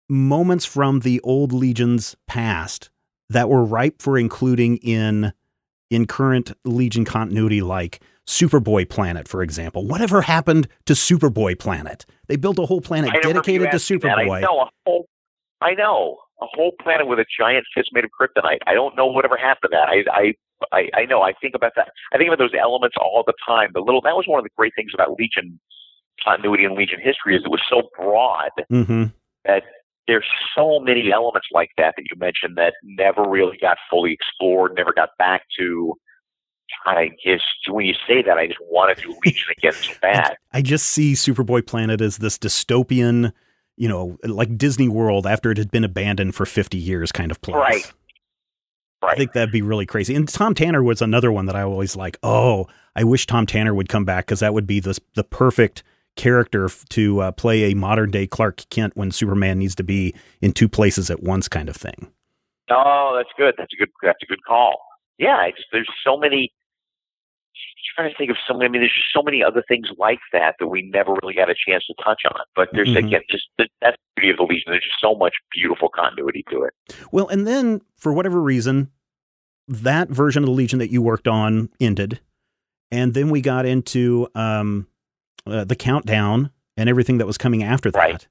[SPEAKER 2] moments from the old Legion's past that were ripe for including in current Legion continuity, like Superboy Planet, for example. Whatever happened to Superboy Planet? They built a whole planet dedicated to Superboy.
[SPEAKER 4] I know. A whole planet with a giant fist made of kryptonite. I don't know whatever happened to that. I know. I think about that. I think about those elements all the time. That was one of the great things about Legion continuity and Legion history is it was so broad that there's so many elements like that you mentioned that never really got fully explored, never got back to. I guess when you say that, I just want to do Legion again so bad.
[SPEAKER 2] I just see Superboy Planet as this dystopian, like Disney World after it had been abandoned for 50 years kind of place.
[SPEAKER 4] Right.
[SPEAKER 2] I think that'd be really crazy. And Tom Tanner was another one that I always like, I wish Tom Tanner would come back because that would be the perfect character to play a modern day Clark Kent when Superman needs to be in two places at once kind of thing.
[SPEAKER 4] Oh, that's good. That's a good call. Yeah. There's so many, trying to think of so many. There's just so many other things like that we never really got a chance to touch on. But there's again, just that's the beauty of the Legion. There's just so much beautiful continuity to it.
[SPEAKER 2] Well, and then for whatever reason, that version of the Legion that you worked on ended, and then we got into the Countdown and everything that was coming after that.
[SPEAKER 4] Right.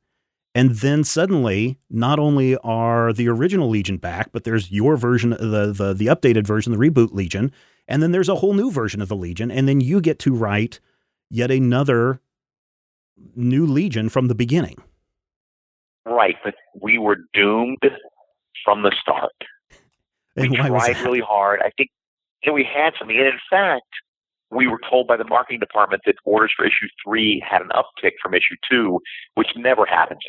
[SPEAKER 2] And then suddenly, not only are the original Legion back, but there's your version, the updated version, the reboot Legion. And then there's a whole new version of the Legion. And then you get to write yet another new Legion from the beginning.
[SPEAKER 4] Right. But we were doomed from the start.
[SPEAKER 2] And
[SPEAKER 4] we tried really hard. I think we had something. And in fact, we were told by the marketing department that orders for issue 3 had an uptick from issue 2, which never happens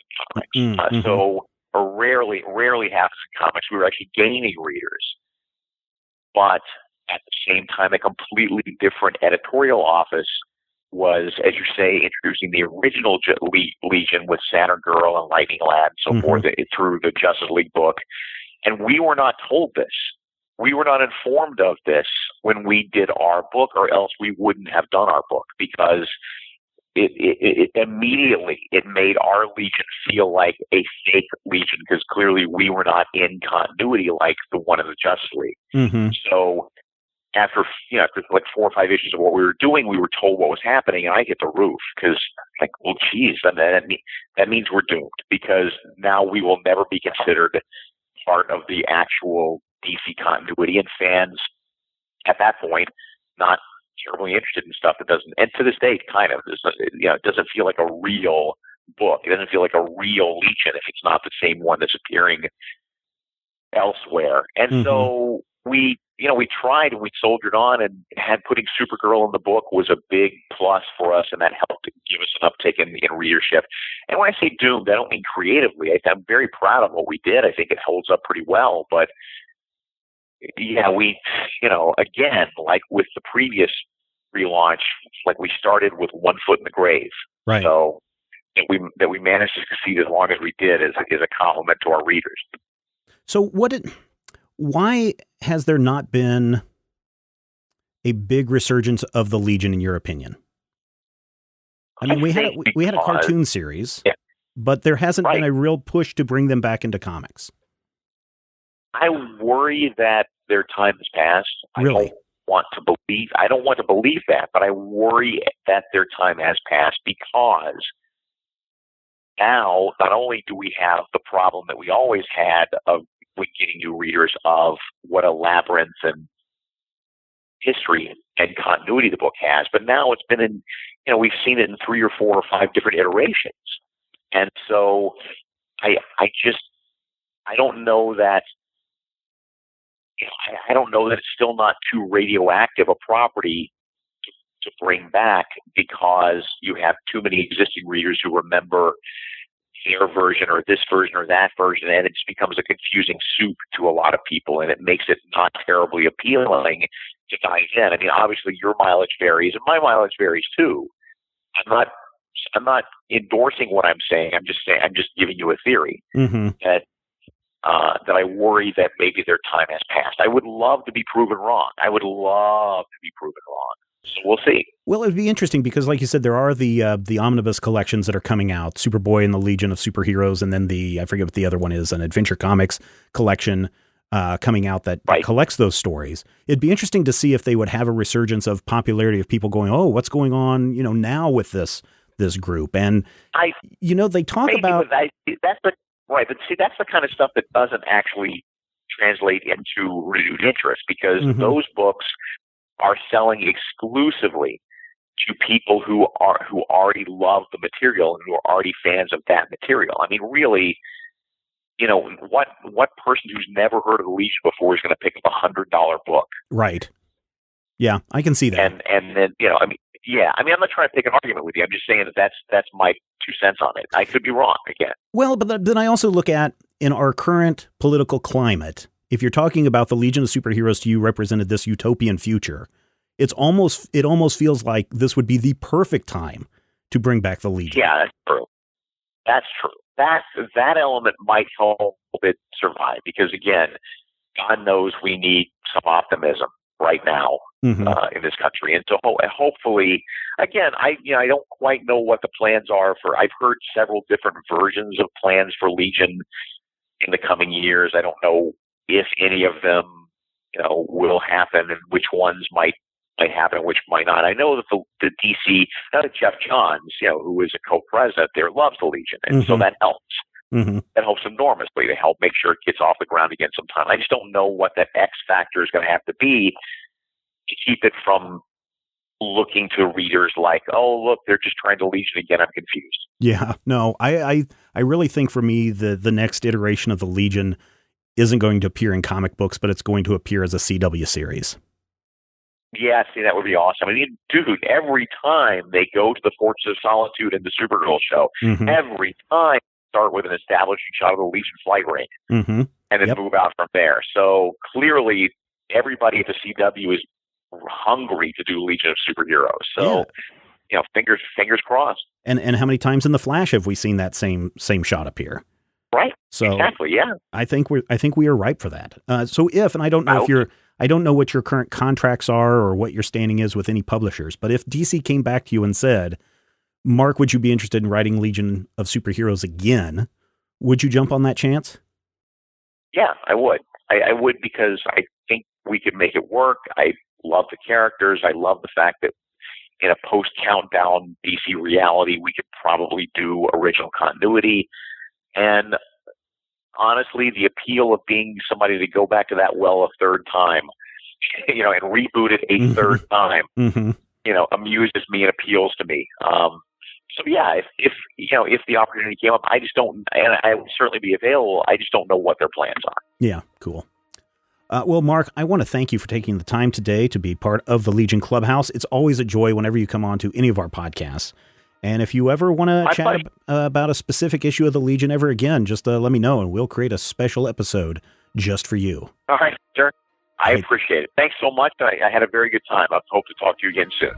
[SPEAKER 4] in comics. So rarely happens in comics. We were actually gaining readers. But at the same time, a completely different editorial office was, as you say, introducing the original Legion with Saturn Girl and Lightning Lad and so forth through the Justice League book. And we were not told this. We were not informed of this when we did our book, or else we wouldn't have done our book, because it immediately made our Legion feel like a fake Legion, because clearly we were not in continuity like the one in the Justice League. So after like 4 or 5 issues of what we were doing, we were told what was happening, and I hit the roof, because like, well, geez, that means we're doomed, because now we will never be considered part of the actual DC continuity, and fans at that point not terribly interested in stuff that doesn't, and to this day, kind of, it doesn't feel like a real book. It doesn't feel like a real Legion if it's not the same one that's appearing elsewhere. And so we tried, and we soldiered on, and putting Supergirl in the book was a big plus for us, and that helped give us an uptick in readership. And when I say doomed, I don't mean creatively. I'm very proud of what we did. I think it holds up pretty well. But yeah, we, again, like with the previous relaunch, like we started with one foot in the grave.
[SPEAKER 2] Right.
[SPEAKER 4] So that we managed to succeed as long as we did is a compliment to our readers. So
[SPEAKER 2] why has there not been a big resurgence of the Legion, in your opinion? I mean, we had a cartoon series, but there hasn't been a real push to bring them back into comics.
[SPEAKER 4] I worry that their time has passed.
[SPEAKER 2] Really?
[SPEAKER 4] I don't want to believe that, but I worry that their time has passed, because now not only do we have the problem that we always had of getting new readers of what a labyrinth and history and continuity the book has, but now it's been we've seen it in 3 or 4 or 5 different iterations. And so I don't know that it's still not too radioactive a property to bring back, because you have too many existing readers who remember their version or this version or that version, and it just becomes a confusing soup to a lot of people, and it makes it not terribly appealing to dive in. I mean, obviously your mileage varies, and my mileage varies too. I'm not endorsing what I'm saying. I'm just giving you a theory that I worry that maybe their time has passed. I would love to be proven wrong. So we'll see.
[SPEAKER 2] Well, it'd be interesting because, like you said, there are the omnibus collections that are coming out, Superboy and the Legion of Superheroes, and then I forget what the other one is, an Adventure Comics collection coming out that collects those stories. It'd be interesting to see if they would have a resurgence of popularity of people going, oh, what's going on, now with this group. And, they talk about...
[SPEAKER 4] But see, that's the kind of stuff that doesn't actually translate into renewed interest, because those books are selling exclusively to people who already love the material and who are already fans of that material. I mean, really, what person who's never heard of the Legion before is going to pick up $100 book?
[SPEAKER 2] Right. Yeah, I can see that.
[SPEAKER 4] And then, I'm not trying to pick an argument with you. I'm just saying that's my 2 cents on it. I could be wrong again.
[SPEAKER 2] Well, but then I also look at, in our current political climate, if you're talking about the Legion of Superheroes to you represented this utopian future, it almost feels like this would be the perfect time to bring back the Legion.
[SPEAKER 4] Yeah, that's true. That element might help it survive, because again, God knows we need some optimism right now in this country. And so hopefully, again, I don't quite know what the plans are I've heard several different versions of plans for Legion in the coming years. I don't know if any of them, will happen, and which ones might happen and which might not. I know that the DC, now that Jeff Johns, who is a co-president there, loves the Legion, and so that helps. That helps enormously to help make sure it gets off the ground again sometime. I just don't know what that X factor is going to have to be to keep it from looking to readers like, oh, look, they're just trying to Legion again. I'm confused.
[SPEAKER 2] Yeah, no, I really think for me, the next iteration of the Legion isn't going to appear in comic books, but it's going to appear as a CW series.
[SPEAKER 4] Yeah, see, that would be awesome. I mean, dude, every time they go to the Fortress of Solitude in the Supergirl show, every time start with an establishing shot of the Legion flight ring, and then move out from there. So clearly, everybody at the CW is hungry to do Legion of Superheroes. So, you know, fingers crossed.
[SPEAKER 2] And how many times in the Flash have we seen that same shot appear?
[SPEAKER 4] Right.
[SPEAKER 2] So
[SPEAKER 4] exactly. Yeah.
[SPEAKER 2] I think we are ripe for that. So and I don't know I don't know what your current contracts are or what your standing is with any publishers, but if DC came back to you and said, Mark, would you be interested in writing Legion of Superheroes again? Would you jump on that chance?
[SPEAKER 4] Yeah, I would. I would, because I think we could make it work. I love the characters. I love the fact that in a post-countdown DC reality, we could probably do original continuity. And honestly, the appeal of being somebody to go back to that well a third time, you know, and reboot it a third time, you know, amuses me and appeals to me. So yeah, if the opportunity came up, I just don't, and I would certainly be available. I just don't know what their plans are.
[SPEAKER 2] Yeah, cool. Well, Mark, I want to thank you for taking the time today to be part of the Legion Clubhouse. It's always a joy whenever you come on to any of our podcasts. And if you ever want to chat about a specific issue of the Legion ever again, just let me know and we'll create a special episode just for you.
[SPEAKER 4] All right, sure. I appreciate it. Thanks so much. I had a very good time. I hope to talk to you again soon.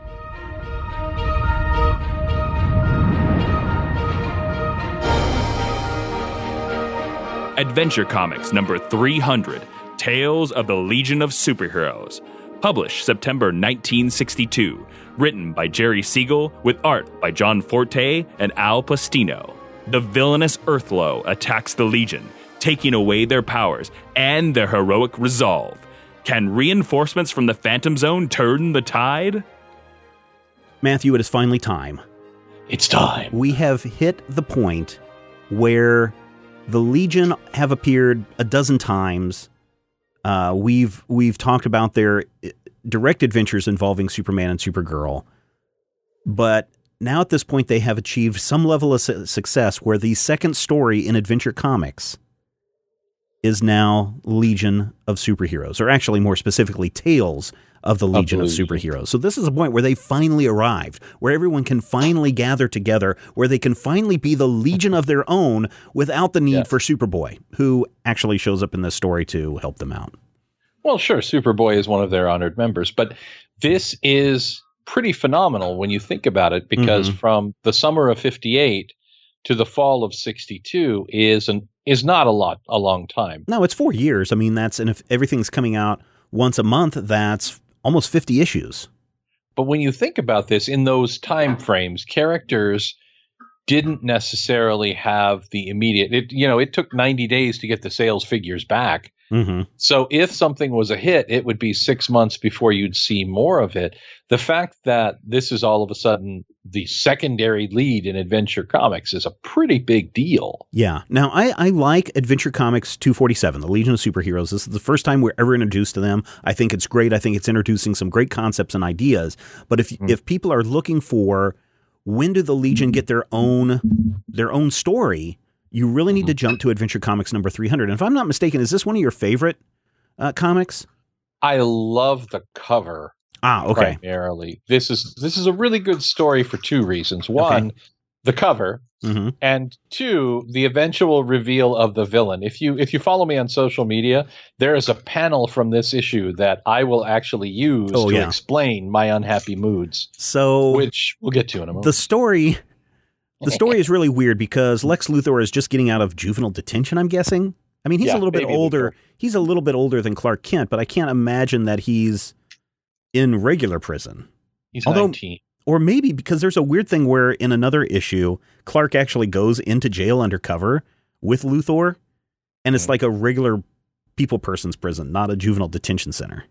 [SPEAKER 1] Adventure Comics number 300, Tales of the Legion of Superheroes. Published September 1962. Written by Jerry Siegel, with art by John Forte and Al Pastino. The villainous Earthlow attacks the Legion, taking away their powers and their heroic resolve. Can reinforcements from the Phantom Zone turn the tide?
[SPEAKER 2] Matthew, it is finally time.
[SPEAKER 3] It's time.
[SPEAKER 2] We have hit the point where the Legion have appeared a dozen times. We've talked about their direct adventures involving Superman and Supergirl. But now at this point, they have achieved some level of success where the second story in Adventure Comics is now Legion of Superheroes, or actually more specifically, Tales of the Legion of Superheroes. So this is a point where they finally arrived, where everyone can finally gather together, where they can finally be the Legion of their own without the need for Superboy, who actually shows up in this story to help them out.
[SPEAKER 3] Well, sure, Superboy is one of their honored members, but this is pretty phenomenal when you think about it, because from the summer of 58 to the fall of 62 is not a long time.
[SPEAKER 2] No, it's 4 years. I mean, and if everything's coming out once a month, that's almost 50 issues.
[SPEAKER 3] But when you think about this, in those time frames, characters didn't necessarily have the immediate, it took 90 days to get the sales figures back. So if something was a hit, it would be 6 months before you'd see more of it. The fact that this is all of a sudden the secondary lead in Adventure Comics is a pretty big deal.
[SPEAKER 2] Yeah. Now, I like Adventure Comics 247, the Legion of Superheroes. This is the first time we're ever introduced to them. I think it's great. I think it's introducing some great concepts and ideas. But if people are looking for when do the Legion get their own story, you really need to jump to Adventure Comics number 300. And if I'm not mistaken, is this one of your favorite comics?
[SPEAKER 3] I love the cover.
[SPEAKER 2] Okay.
[SPEAKER 3] Primarily, this is a really good story for two reasons. One, the cover, and two, the eventual reveal of the villain. If you follow me on social media, there is a panel from this issue that I will actually use to explain my unhappy moods.
[SPEAKER 2] So,
[SPEAKER 3] which we'll get to in a moment.
[SPEAKER 2] The story is really weird because Lex Luthor is just getting out of juvenile detention, I'm guessing. I mean, he's a little bit older. He's a little bit older than Clark Kent, but I can't imagine that he's in regular prison.
[SPEAKER 3] He's 19.
[SPEAKER 2] Or maybe because there's a weird thing where in another issue, Clark actually goes into jail undercover with Luthor, and it's like a regular person's prison, not a juvenile detention center.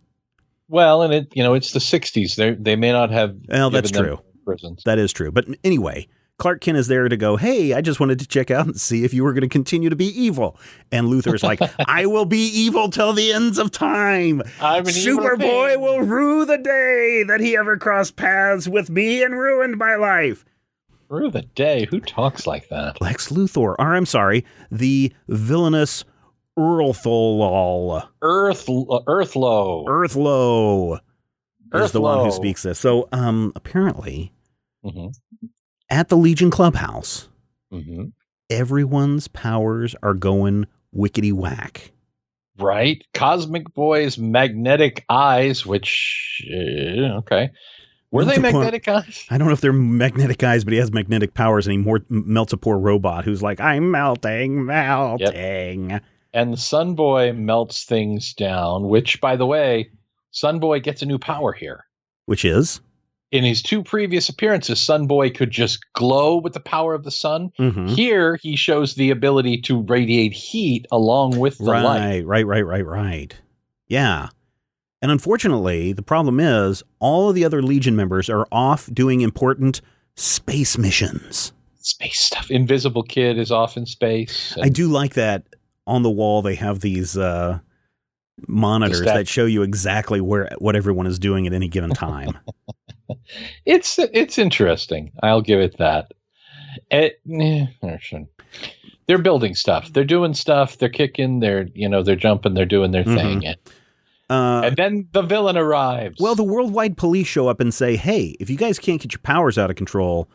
[SPEAKER 3] Well, and it's the 60s. They may not have.
[SPEAKER 2] Well, that's true.
[SPEAKER 3] Prisons.
[SPEAKER 2] That is true. But anyway, Clark Kent is there to go, hey, I just wanted to check out and see if you were going to continue to be evil. And Luthor's like, I will be evil till the ends of time. Superboy will rue the day that he ever crossed paths with me and ruined my life.
[SPEAKER 3] Rue the day? Who talks like that?
[SPEAKER 2] Lex Luthor. Or I'm sorry, the villainous Earthlow.
[SPEAKER 3] Earthlow.
[SPEAKER 2] is the one who
[SPEAKER 3] Earthlow.
[SPEAKER 2] speaks this. So apparently
[SPEAKER 3] Mm-hmm.
[SPEAKER 2] at the Legion Clubhouse,
[SPEAKER 3] Mm-hmm.
[SPEAKER 2] everyone's powers are going wickety whack.
[SPEAKER 3] Right? Cosmic Boy's magnetic eyes, which, okay. Were they magnetic eyes?
[SPEAKER 2] I don't know if they're magnetic eyes, but he has magnetic powers, and he melts a poor robot who's like, I'm melting. Yep.
[SPEAKER 3] And the Sun Boy melts things down, which, by the way, Sun Boy gets a new power here.
[SPEAKER 2] Which is?
[SPEAKER 3] In his two previous appearances, Sun Boy could just glow with the power of the sun.
[SPEAKER 2] Mm-hmm.
[SPEAKER 3] Here, he shows the ability to radiate heat along with the light.
[SPEAKER 2] Right. Yeah. And unfortunately, the problem is all of the other Legion members are off doing important space missions.
[SPEAKER 3] Space stuff. Invisible Kid is off in space.
[SPEAKER 2] I do like that on the wall they have these monitors that show you exactly what everyone is doing at any given time.
[SPEAKER 3] It's interesting. I'll give it that. They're building stuff. They're doing stuff. They're kicking. They're jumping. They're doing their thing. And then the villain arrives.
[SPEAKER 2] Well, the worldwide police show up and say, hey, if you guys can't get your powers out of control,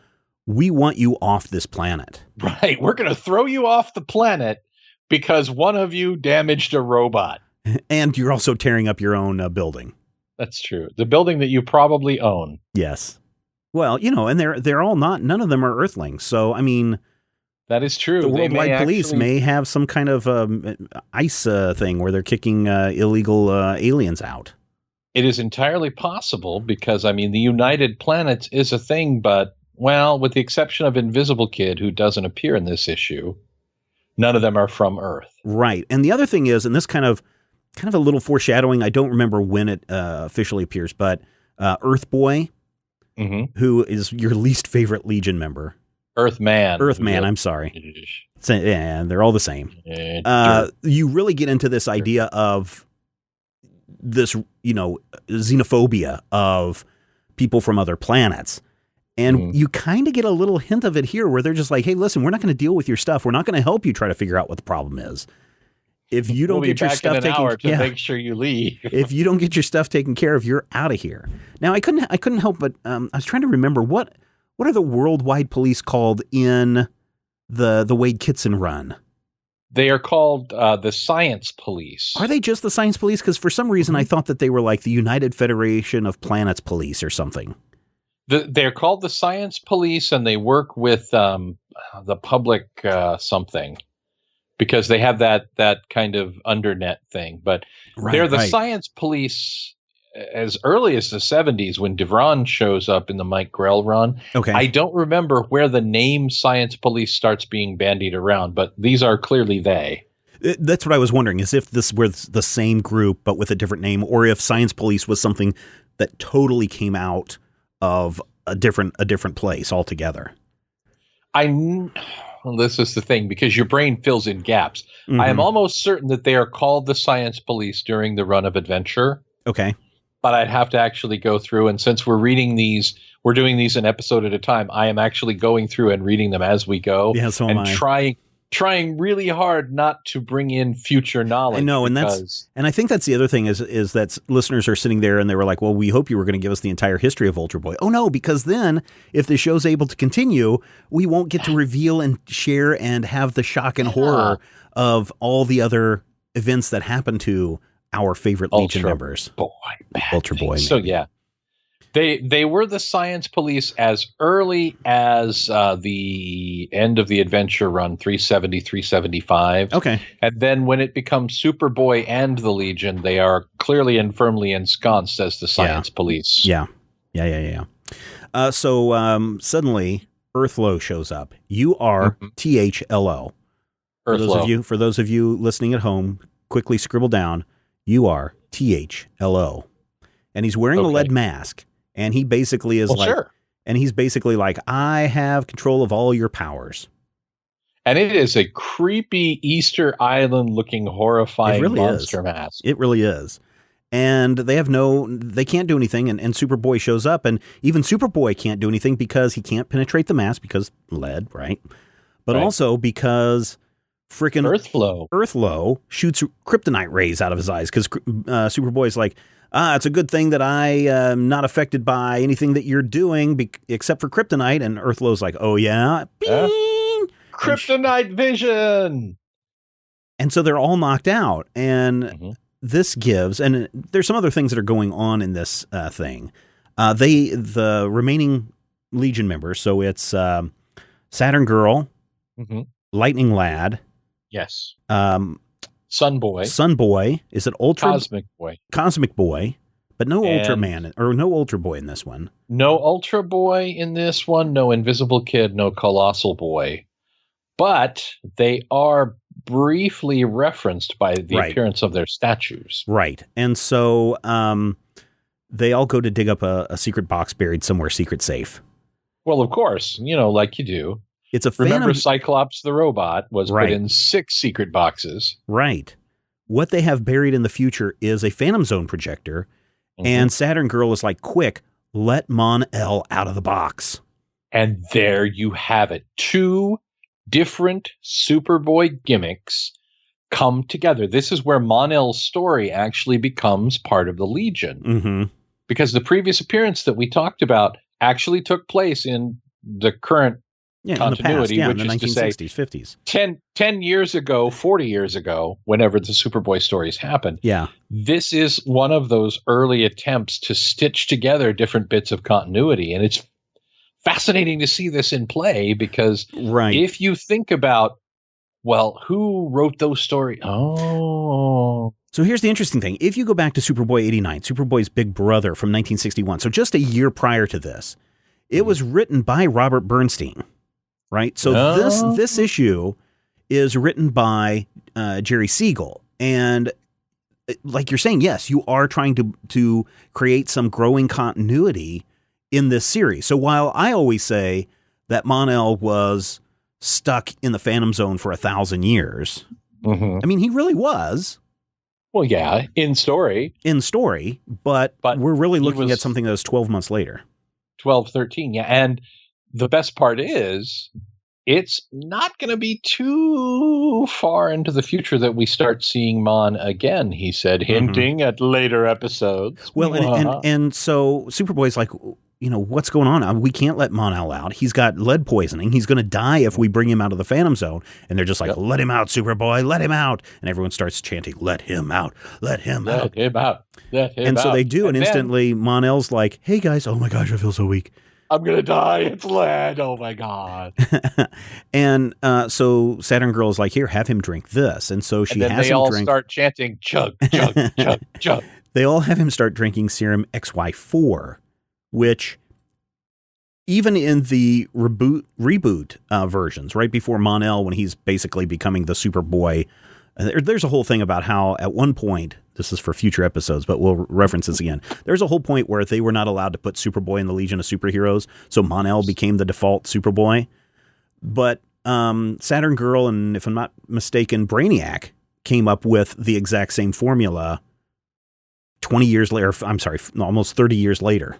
[SPEAKER 2] we want you off this planet.
[SPEAKER 3] Right. We're going to throw you off the planet because one of you damaged a robot.
[SPEAKER 2] And you're also tearing up your own building.
[SPEAKER 3] That's true. The building that you probably own.
[SPEAKER 2] Yes. Well, and they're all none of them are Earthlings. So, I mean,
[SPEAKER 3] that is true.
[SPEAKER 2] The worldwide police may have some kind of ice thing where they're kicking illegal aliens out.
[SPEAKER 3] It is entirely possible because, I mean, the United Planets is a thing, but, well, with the exception of Invisible Kid, who doesn't appear in this issue, none of them are from Earth.
[SPEAKER 2] Right. And the other thing is, and this kind of a little foreshadowing, I don't remember when it officially appears, but Earth Boy, who is your least favorite Legion member.
[SPEAKER 3] Earthman,
[SPEAKER 2] I'm sorry. Yeah, they're all the same. You really get into this idea of this, xenophobia of people from other planets. And you kind of get a little hint of it here where they're just like, hey, listen, we're not going to deal with your stuff. We're not going to help you try to figure out what the problem is. If you don't get your stuff taken care of,
[SPEAKER 3] make sure you leave.
[SPEAKER 2] If you don't get your stuff taken care of, you're out of here. Now, I couldn't help but I was trying to remember what are the worldwide police called in the Waid Kitson run?
[SPEAKER 3] They are called the Science Police.
[SPEAKER 2] Are they just the Science Police? Because for some reason I thought that they were like the United Federation of Planets Police or something.
[SPEAKER 3] They're called the Science Police, and they work with the public something. Because they have that kind of undernet thing. But they're the Science Police as early as the 70s when Devron shows up in the Mike Grell run.
[SPEAKER 2] Okay.
[SPEAKER 3] I don't remember where the name Science Police starts being bandied around, but these are clearly they.
[SPEAKER 2] That's what I was wondering, is if this were the same group but with a different name, or if Science Police was something that totally came out of a different place altogether.
[SPEAKER 3] Well, this is the thing, because your brain fills in gaps. I am almost certain that they are called the Science Police during the run of Adventure.
[SPEAKER 2] Okay.
[SPEAKER 3] But I'd have to actually go through, and since we're doing these an episode at a time, I am actually going through and reading them as we go.
[SPEAKER 2] Yeah, so am I.
[SPEAKER 3] Trying really hard not to bring in future knowledge.
[SPEAKER 2] I know, and I think that's the other thing is that listeners are sitting there and they were like, well, we hope you were going to give us the entire history of Ultra Boy. Oh no, because then if the show's able to continue, we won't get to reveal and share and have the shock and horror of all the other events that happen to our favorite Legion members. Ultra Boy.
[SPEAKER 3] So yeah. They were the Science Police as early as the end of the Adventure run, 370, 375.
[SPEAKER 2] Okay.
[SPEAKER 3] And then when it becomes Superboy and the Legion, they are clearly and firmly ensconced as the Science Police.
[SPEAKER 2] Yeah. So suddenly, Earthlow shows up. You are THLO. For those of you listening at home, quickly scribble down, you are THLO. And he's wearing a lead mask. And he basically is he's basically like, I have control of all your powers.
[SPEAKER 3] And it is a creepy Easter Island looking horrifying monster mask.
[SPEAKER 2] It really is. And they can't do anything. And Superboy shows up, and even Superboy can't do anything because he can't penetrate the mask because lead, right? But also because frickin' Earthlow shoots kryptonite rays out of his eyes because Superboy's like, it's a good thing that I am not affected by anything that you're doing except for kryptonite. And Earthlow's like, oh, yeah? Bing!
[SPEAKER 3] Kryptonite vision!
[SPEAKER 2] And so they're all knocked out. And this gives, and there's some other things that are going on in this thing. The remaining Legion members, so it's Saturn Girl, Lightning Lad.
[SPEAKER 3] Yes. Sun
[SPEAKER 2] Boy. Is it Ultra?
[SPEAKER 3] Cosmic
[SPEAKER 2] Boy. But no Ultraman, or no Ultra Boy in this one.
[SPEAKER 3] No Ultra Boy in this one. No Invisible Kid. No Colossal Boy. But they are briefly referenced by the appearance of their statues.
[SPEAKER 2] Right. And so they all go to dig up a secret box buried somewhere, secret safe.
[SPEAKER 3] Well, of course, like you do.
[SPEAKER 2] It's a
[SPEAKER 3] Remember Cyclops the robot was put in 6 secret boxes.
[SPEAKER 2] Right. What they have buried in the future is a Phantom Zone projector, and Saturn Girl is like, quick, let Mon-El out of the box.
[SPEAKER 3] And there you have it. 2 different Superboy gimmicks come together. This is where Mon-El's story actually becomes part of the Legion. Because the previous appearance that we talked about actually took place in the current continuity,
[SPEAKER 2] in the
[SPEAKER 3] which
[SPEAKER 2] past,
[SPEAKER 3] is to say
[SPEAKER 2] 50s,
[SPEAKER 3] 10 years ago, 40 years ago, whenever the Superboy stories happened.
[SPEAKER 2] Yeah.
[SPEAKER 3] This is one of those early attempts to stitch together different bits of continuity. And it's fascinating to see this in play because if you think about, well, who wrote those stories? Oh.
[SPEAKER 2] So here's the interesting thing. If you go back to Superboy 89, Superboy's big brother from 1961, so just a year prior to this, it was written by Robert Bernstein. Right. So this issue is written by Jerry Siegel. And like you're saying, yes, you are trying to create some growing continuity in this series. So while I always say that Mon-El was stuck in the Phantom Zone for 1,000 years, I mean, he really was.
[SPEAKER 3] Well, yeah, in story,
[SPEAKER 2] but we're really looking at something that was 12 months later.
[SPEAKER 3] 12, 13. Yeah. And the best part is it's not going to be too far into the future that we start seeing Mon again, he said, hinting at later episodes.
[SPEAKER 2] Well, and so Superboy's like, what's going on? We can't let Mon-El out. He's got lead poisoning. He's going to die if we bring him out of the Phantom Zone. And they're just like, let him out, Superboy, let him out. And everyone starts chanting, let him out, let him out.
[SPEAKER 3] Let him out, let him out.
[SPEAKER 2] And so they do, and instantly Mon-El's like, hey guys, oh my gosh, I feel so weak.
[SPEAKER 3] I'm going to die. It's lead. Oh, my God.
[SPEAKER 2] And so Saturn Girl is like, here, have him drink this. And so she has him drink.
[SPEAKER 3] They all start chanting, chug, chug, chug, chug.
[SPEAKER 2] They all have him start drinking serum XY4, which even in the reboot versions, right before Mon-El, when he's basically becoming the Superboy, there's a whole thing about how at one point, this is for future episodes, but we'll reference this again. There's a whole point where they were not allowed to put Superboy in the Legion of Superheroes, so Mon-El became the default Superboy. But Saturn Girl and, if I'm not mistaken, Brainiac came up with the exact same formula 20 years later. I'm sorry, almost 30 years later.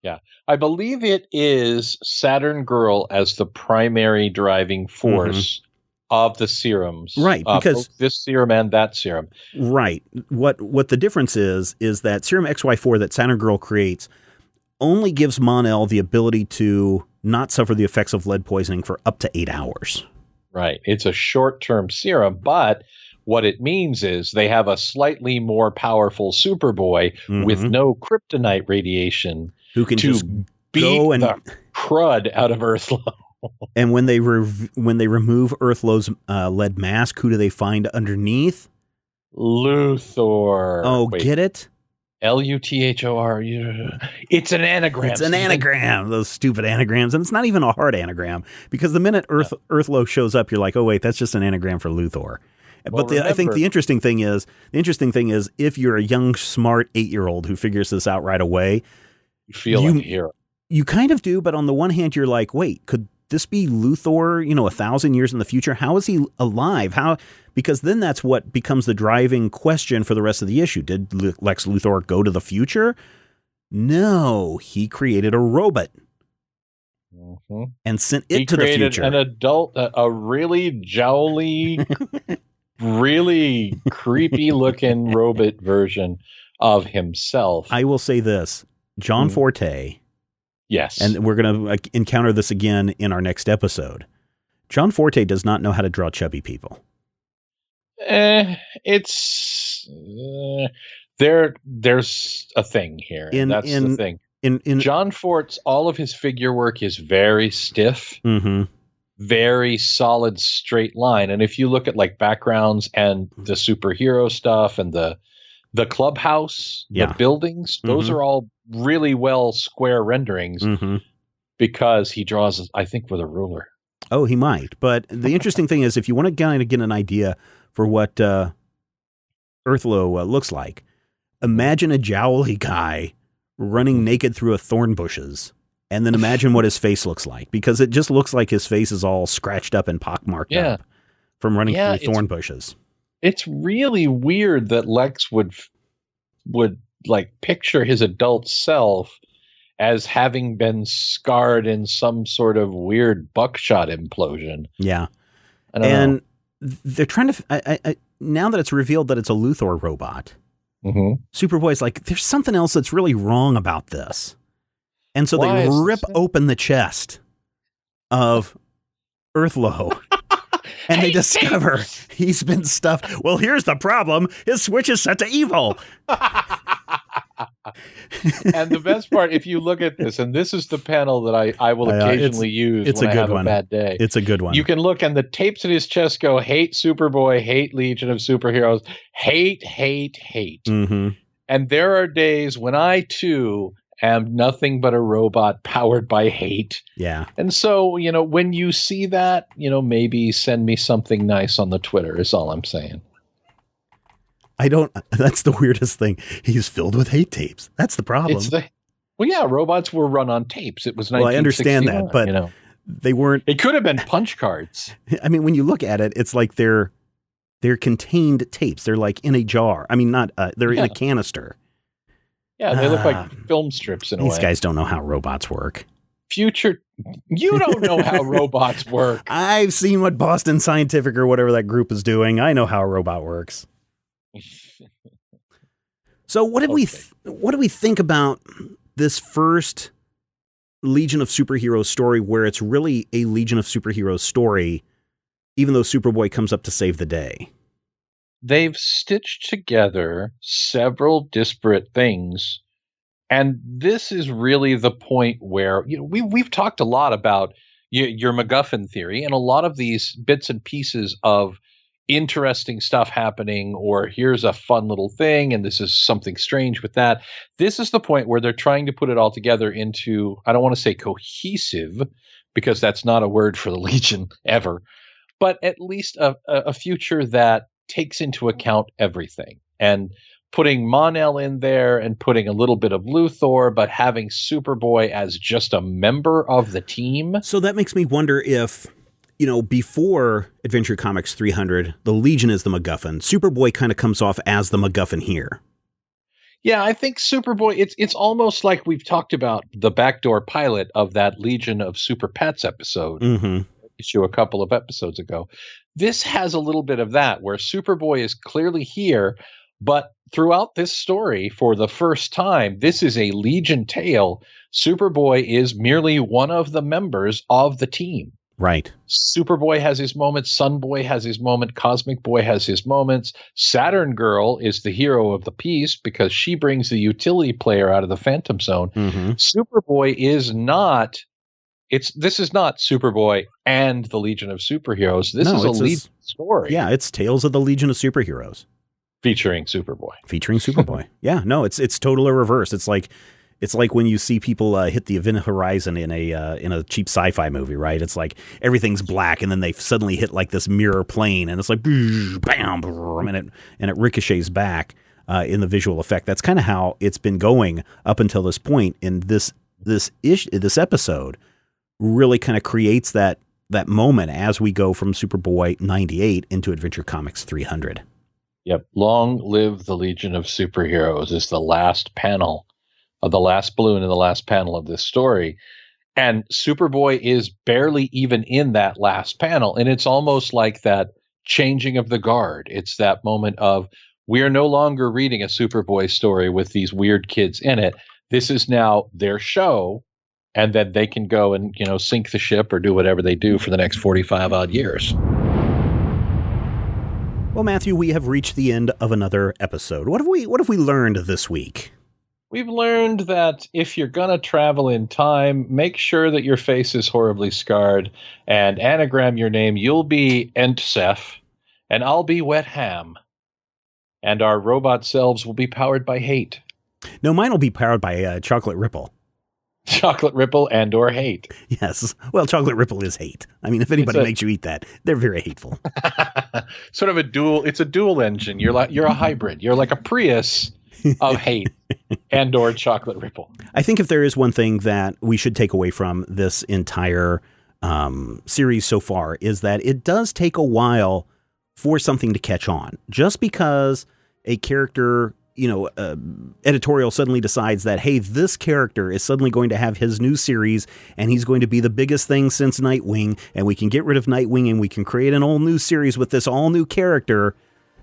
[SPEAKER 3] Yeah, I believe it is Saturn Girl as the primary driving force of the serums.
[SPEAKER 2] Right, because
[SPEAKER 3] this serum and that serum.
[SPEAKER 2] Right. What the difference is that serum XY4 that Saturn Girl creates only gives Mon-El the ability to not suffer the effects of lead poisoning for up to 8 hours.
[SPEAKER 3] Right. It's a short-term serum, but what it means is they have a slightly more powerful Superboy with no kryptonite radiation
[SPEAKER 2] who can just
[SPEAKER 3] beat
[SPEAKER 2] go and
[SPEAKER 3] the crud out of Earthlow.
[SPEAKER 2] And when they remove Earthlow's lead mask, who do they find underneath?
[SPEAKER 3] Luthor.
[SPEAKER 2] Oh, wait. Get it?
[SPEAKER 3] Luthor. It's an anagram.
[SPEAKER 2] It's an anagram. Those stupid anagrams, and it's not even a hard anagram because the minute Earthlow shows up, you're like, oh wait, that's just an anagram for Luthor.
[SPEAKER 3] Well,
[SPEAKER 2] but I think the interesting thing is, if you're a young, smart 8-year-old who figures this out right away,
[SPEAKER 3] you feel like a hero.
[SPEAKER 2] You kind of do, but on the one hand, you're like, wait, could this be Luthor, 1,000 years in the future? How is he alive? Because then that's what becomes the driving question for the rest of the issue. Did Lex Luthor go to the future? No, he created a robot and sent it to the future. He created
[SPEAKER 3] an adult, a really jowly, really creepy looking robot version of himself.
[SPEAKER 2] I will say this, John Forte,
[SPEAKER 3] yes,
[SPEAKER 2] and we're going to encounter this again in our next episode. John Forte does not know how to draw chubby people.
[SPEAKER 3] There's a thing here. That's the thing. In John Fort's, all of his figure work is very stiff, very solid straight line. And if you look at like backgrounds and the superhero stuff and the clubhouse, the buildings, those are all really well square renderings because he draws, I think, with a ruler.
[SPEAKER 2] Oh, he might. But the interesting thing is, if you want to kind of get an idea for what Earthlow looks like, imagine a jowly guy running naked through a thorn bushes, and then imagine what his face looks like, because it just looks like his face is all scratched up and pockmarked up from running through thorn bushes.
[SPEAKER 3] It's really weird that Lex would like picture his adult self as having been scarred in some sort of weird buckshot implosion.
[SPEAKER 2] Yeah.
[SPEAKER 3] I don't know.
[SPEAKER 2] They're trying to, now that it's revealed that it's a Luthor robot, Superboy's like, there's something else that's really wrong about this. And so they rip open the chest of Earthlow. And they discover he's been stuffed. Well, here's the problem. His switch is set to evil.
[SPEAKER 3] And the best part, if you look at this, and this is the panel that I will occasionally use when I have a bad day.
[SPEAKER 2] It's a good one.
[SPEAKER 3] You can look, and the tapes in his chest go, hate Superboy, hate Legion of Superheroes, hate, hate, hate. And there are days when I, too, am nothing but a robot powered by hate.
[SPEAKER 2] Yeah.
[SPEAKER 3] And so, when you see that, maybe send me something nice on the Twitter is all I'm saying.
[SPEAKER 2] That's the weirdest thing. He's filled with hate tapes. That's the problem.
[SPEAKER 3] Robots were run on tapes. It was 1961.
[SPEAKER 2] Well, I understand that, but they weren't.
[SPEAKER 3] It could have been punch cards.
[SPEAKER 2] I mean, when you look at it, it's like they're contained tapes. They're like in a jar. I mean, they're in a canister.
[SPEAKER 3] Yeah, they look like film strips in a way.
[SPEAKER 2] These guys don't know how robots work.
[SPEAKER 3] You don't know how robots work.
[SPEAKER 2] I've seen what Boston Scientific or whatever that group is doing. I know how a robot works. So what did we think about this first Legion of Superheroes story, where it's really a Legion of Superheroes story, even though Superboy comes up to save the day?
[SPEAKER 3] They've stitched together several disparate things, and this is really the point where we've talked a lot about your MacGuffin theory, and a lot of these bits and pieces of interesting stuff happening, or here's a fun little thing, and this is something strange with that. This is the point where they're trying to put it all together into, I don't want to say cohesive, because that's not a word for the Legion ever, but at least a future that takes into account everything. And putting Mon-El in there and putting a little bit of Luthor, but having Superboy as just a member of the team.
[SPEAKER 2] So that makes me wonder if, before Adventure Comics 300, the Legion is the MacGuffin. Superboy kind of comes off as the MacGuffin here.
[SPEAKER 3] Yeah, I think Superboy, it's almost like we've talked about the backdoor pilot of that Legion of Super Pets episode. Issue a couple of episodes ago. This has a little bit of that, where Superboy is clearly here, but throughout this story, for the first time, this is a Legion tale. Superboy is merely one of the members of the team.
[SPEAKER 2] Right.
[SPEAKER 3] Superboy has his moments. Sunboy has his moment. Cosmic Boy has his moments. Saturn Girl is the hero of the piece because she brings the utility player out of the Phantom Zone. Superboy is not. This is not Superboy and the Legion of Superheroes. This is a Legion story.
[SPEAKER 2] Yeah, it's Tales of the Legion of Superheroes.
[SPEAKER 3] Featuring Superboy.
[SPEAKER 2] Yeah, no, it's totally reverse. It's like when you see people hit the event horizon in a cheap sci-fi movie, right? It's like everything's black, and then they suddenly hit like this mirror plane, and it's like bam, and it ricochets back in the visual effect. That's kind of how it's been going up until this point. In this episode really kind of creates that moment as we go from Superboy 98 into Adventure Comics 300.
[SPEAKER 3] Yep. Long live the Legion of Superheroes is the last panel of the last balloon in the last panel of this story. And Superboy is barely even in that last panel. And it's almost like that changing of the guard. It's that moment of, We are no longer reading a Superboy story with these weird kids in it. This is now their show, and then they can go and, sink the ship or do whatever they do for the next 45 odd years.
[SPEAKER 2] Well, Matthew, we have reached the end of another episode. What have we learned this week?
[SPEAKER 3] We've learned that if you're going to travel in time, make sure that your face is horribly scarred and anagram your name. You'll be Entsef, and I'll be Wet Ham. And our robot selves will be powered by hate.
[SPEAKER 2] No, mine will be powered by Chocolate Ripple.
[SPEAKER 3] Chocolate Ripple and or hate.
[SPEAKER 2] Yes. Well, Chocolate Ripple is hate. I mean, if anybody makes you eat that, they're very hateful.
[SPEAKER 3] Sort of it's a dual engine. You're a hybrid. You're like a Prius of hate and or Chocolate Ripple.
[SPEAKER 2] I think if there is one thing that we should take away from this entire series so far is that it does take a while for something to catch on. Just because a character, editorial suddenly decides that, hey, this character is suddenly going to have his new series and he's going to be the biggest thing since Nightwing, and we can get rid of Nightwing and we can create an all new series with this all new character,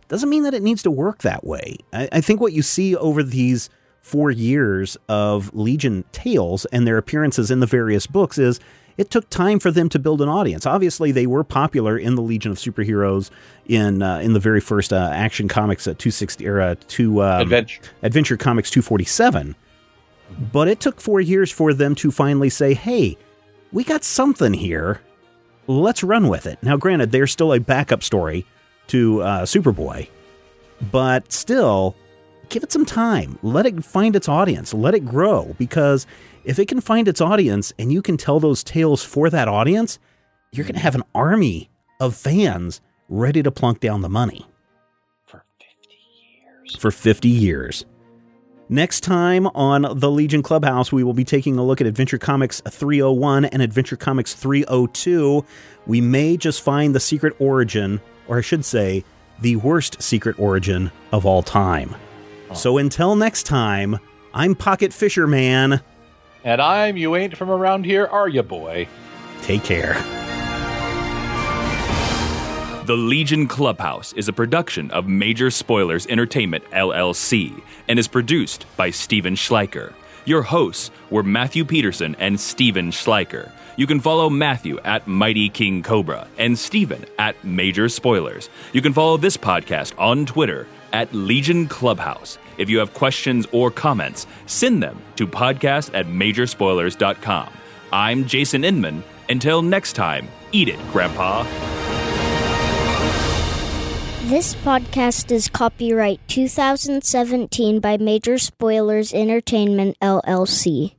[SPEAKER 2] doesn't mean that it needs to work that way. I think what you see over these 4 years of Legion tales and their appearances in the various books is it took time for them to build an audience. Obviously, they were popular in the Legion of Superheroes in the very first Action Comics at 260 or Adventure Comics 247. But it took 4 years for them to finally say, "Hey, we got something here. Let's run with it." Now, granted, they're still a backup story to Superboy, but still, give it some time. Let it find its audience. Let it grow, because if it can find its audience and you can tell those tales for that audience, you're going to have an army of fans ready to plunk down the money. For 50 years. Next time on the Legion Clubhouse, we will be taking a look at Adventure Comics 301 and Adventure Comics 302. We may just find the secret origin, or I should say, the worst secret origin of all time. So until next time, I'm Pocket Fisherman.
[SPEAKER 3] And I'm You Ain't From Around Here, Are Ya, Boy?
[SPEAKER 2] Take care.
[SPEAKER 1] The Legion Clubhouse is a production of Major Spoilers Entertainment, LLC, and is produced by Steven Schleicher. Your hosts were Matthew Peterson and Steven Schleicher. You can follow Matthew at Mighty King Cobra and Steven at Major Spoilers. You can follow this podcast on Twitter at Legion Clubhouse. If you have questions or comments, send them to podcast@majorspoilers.com. I'm Jason Inman. Until next time, eat it, Grandpa.
[SPEAKER 5] This podcast is copyright 2017 by Major Spoilers Entertainment, LLC.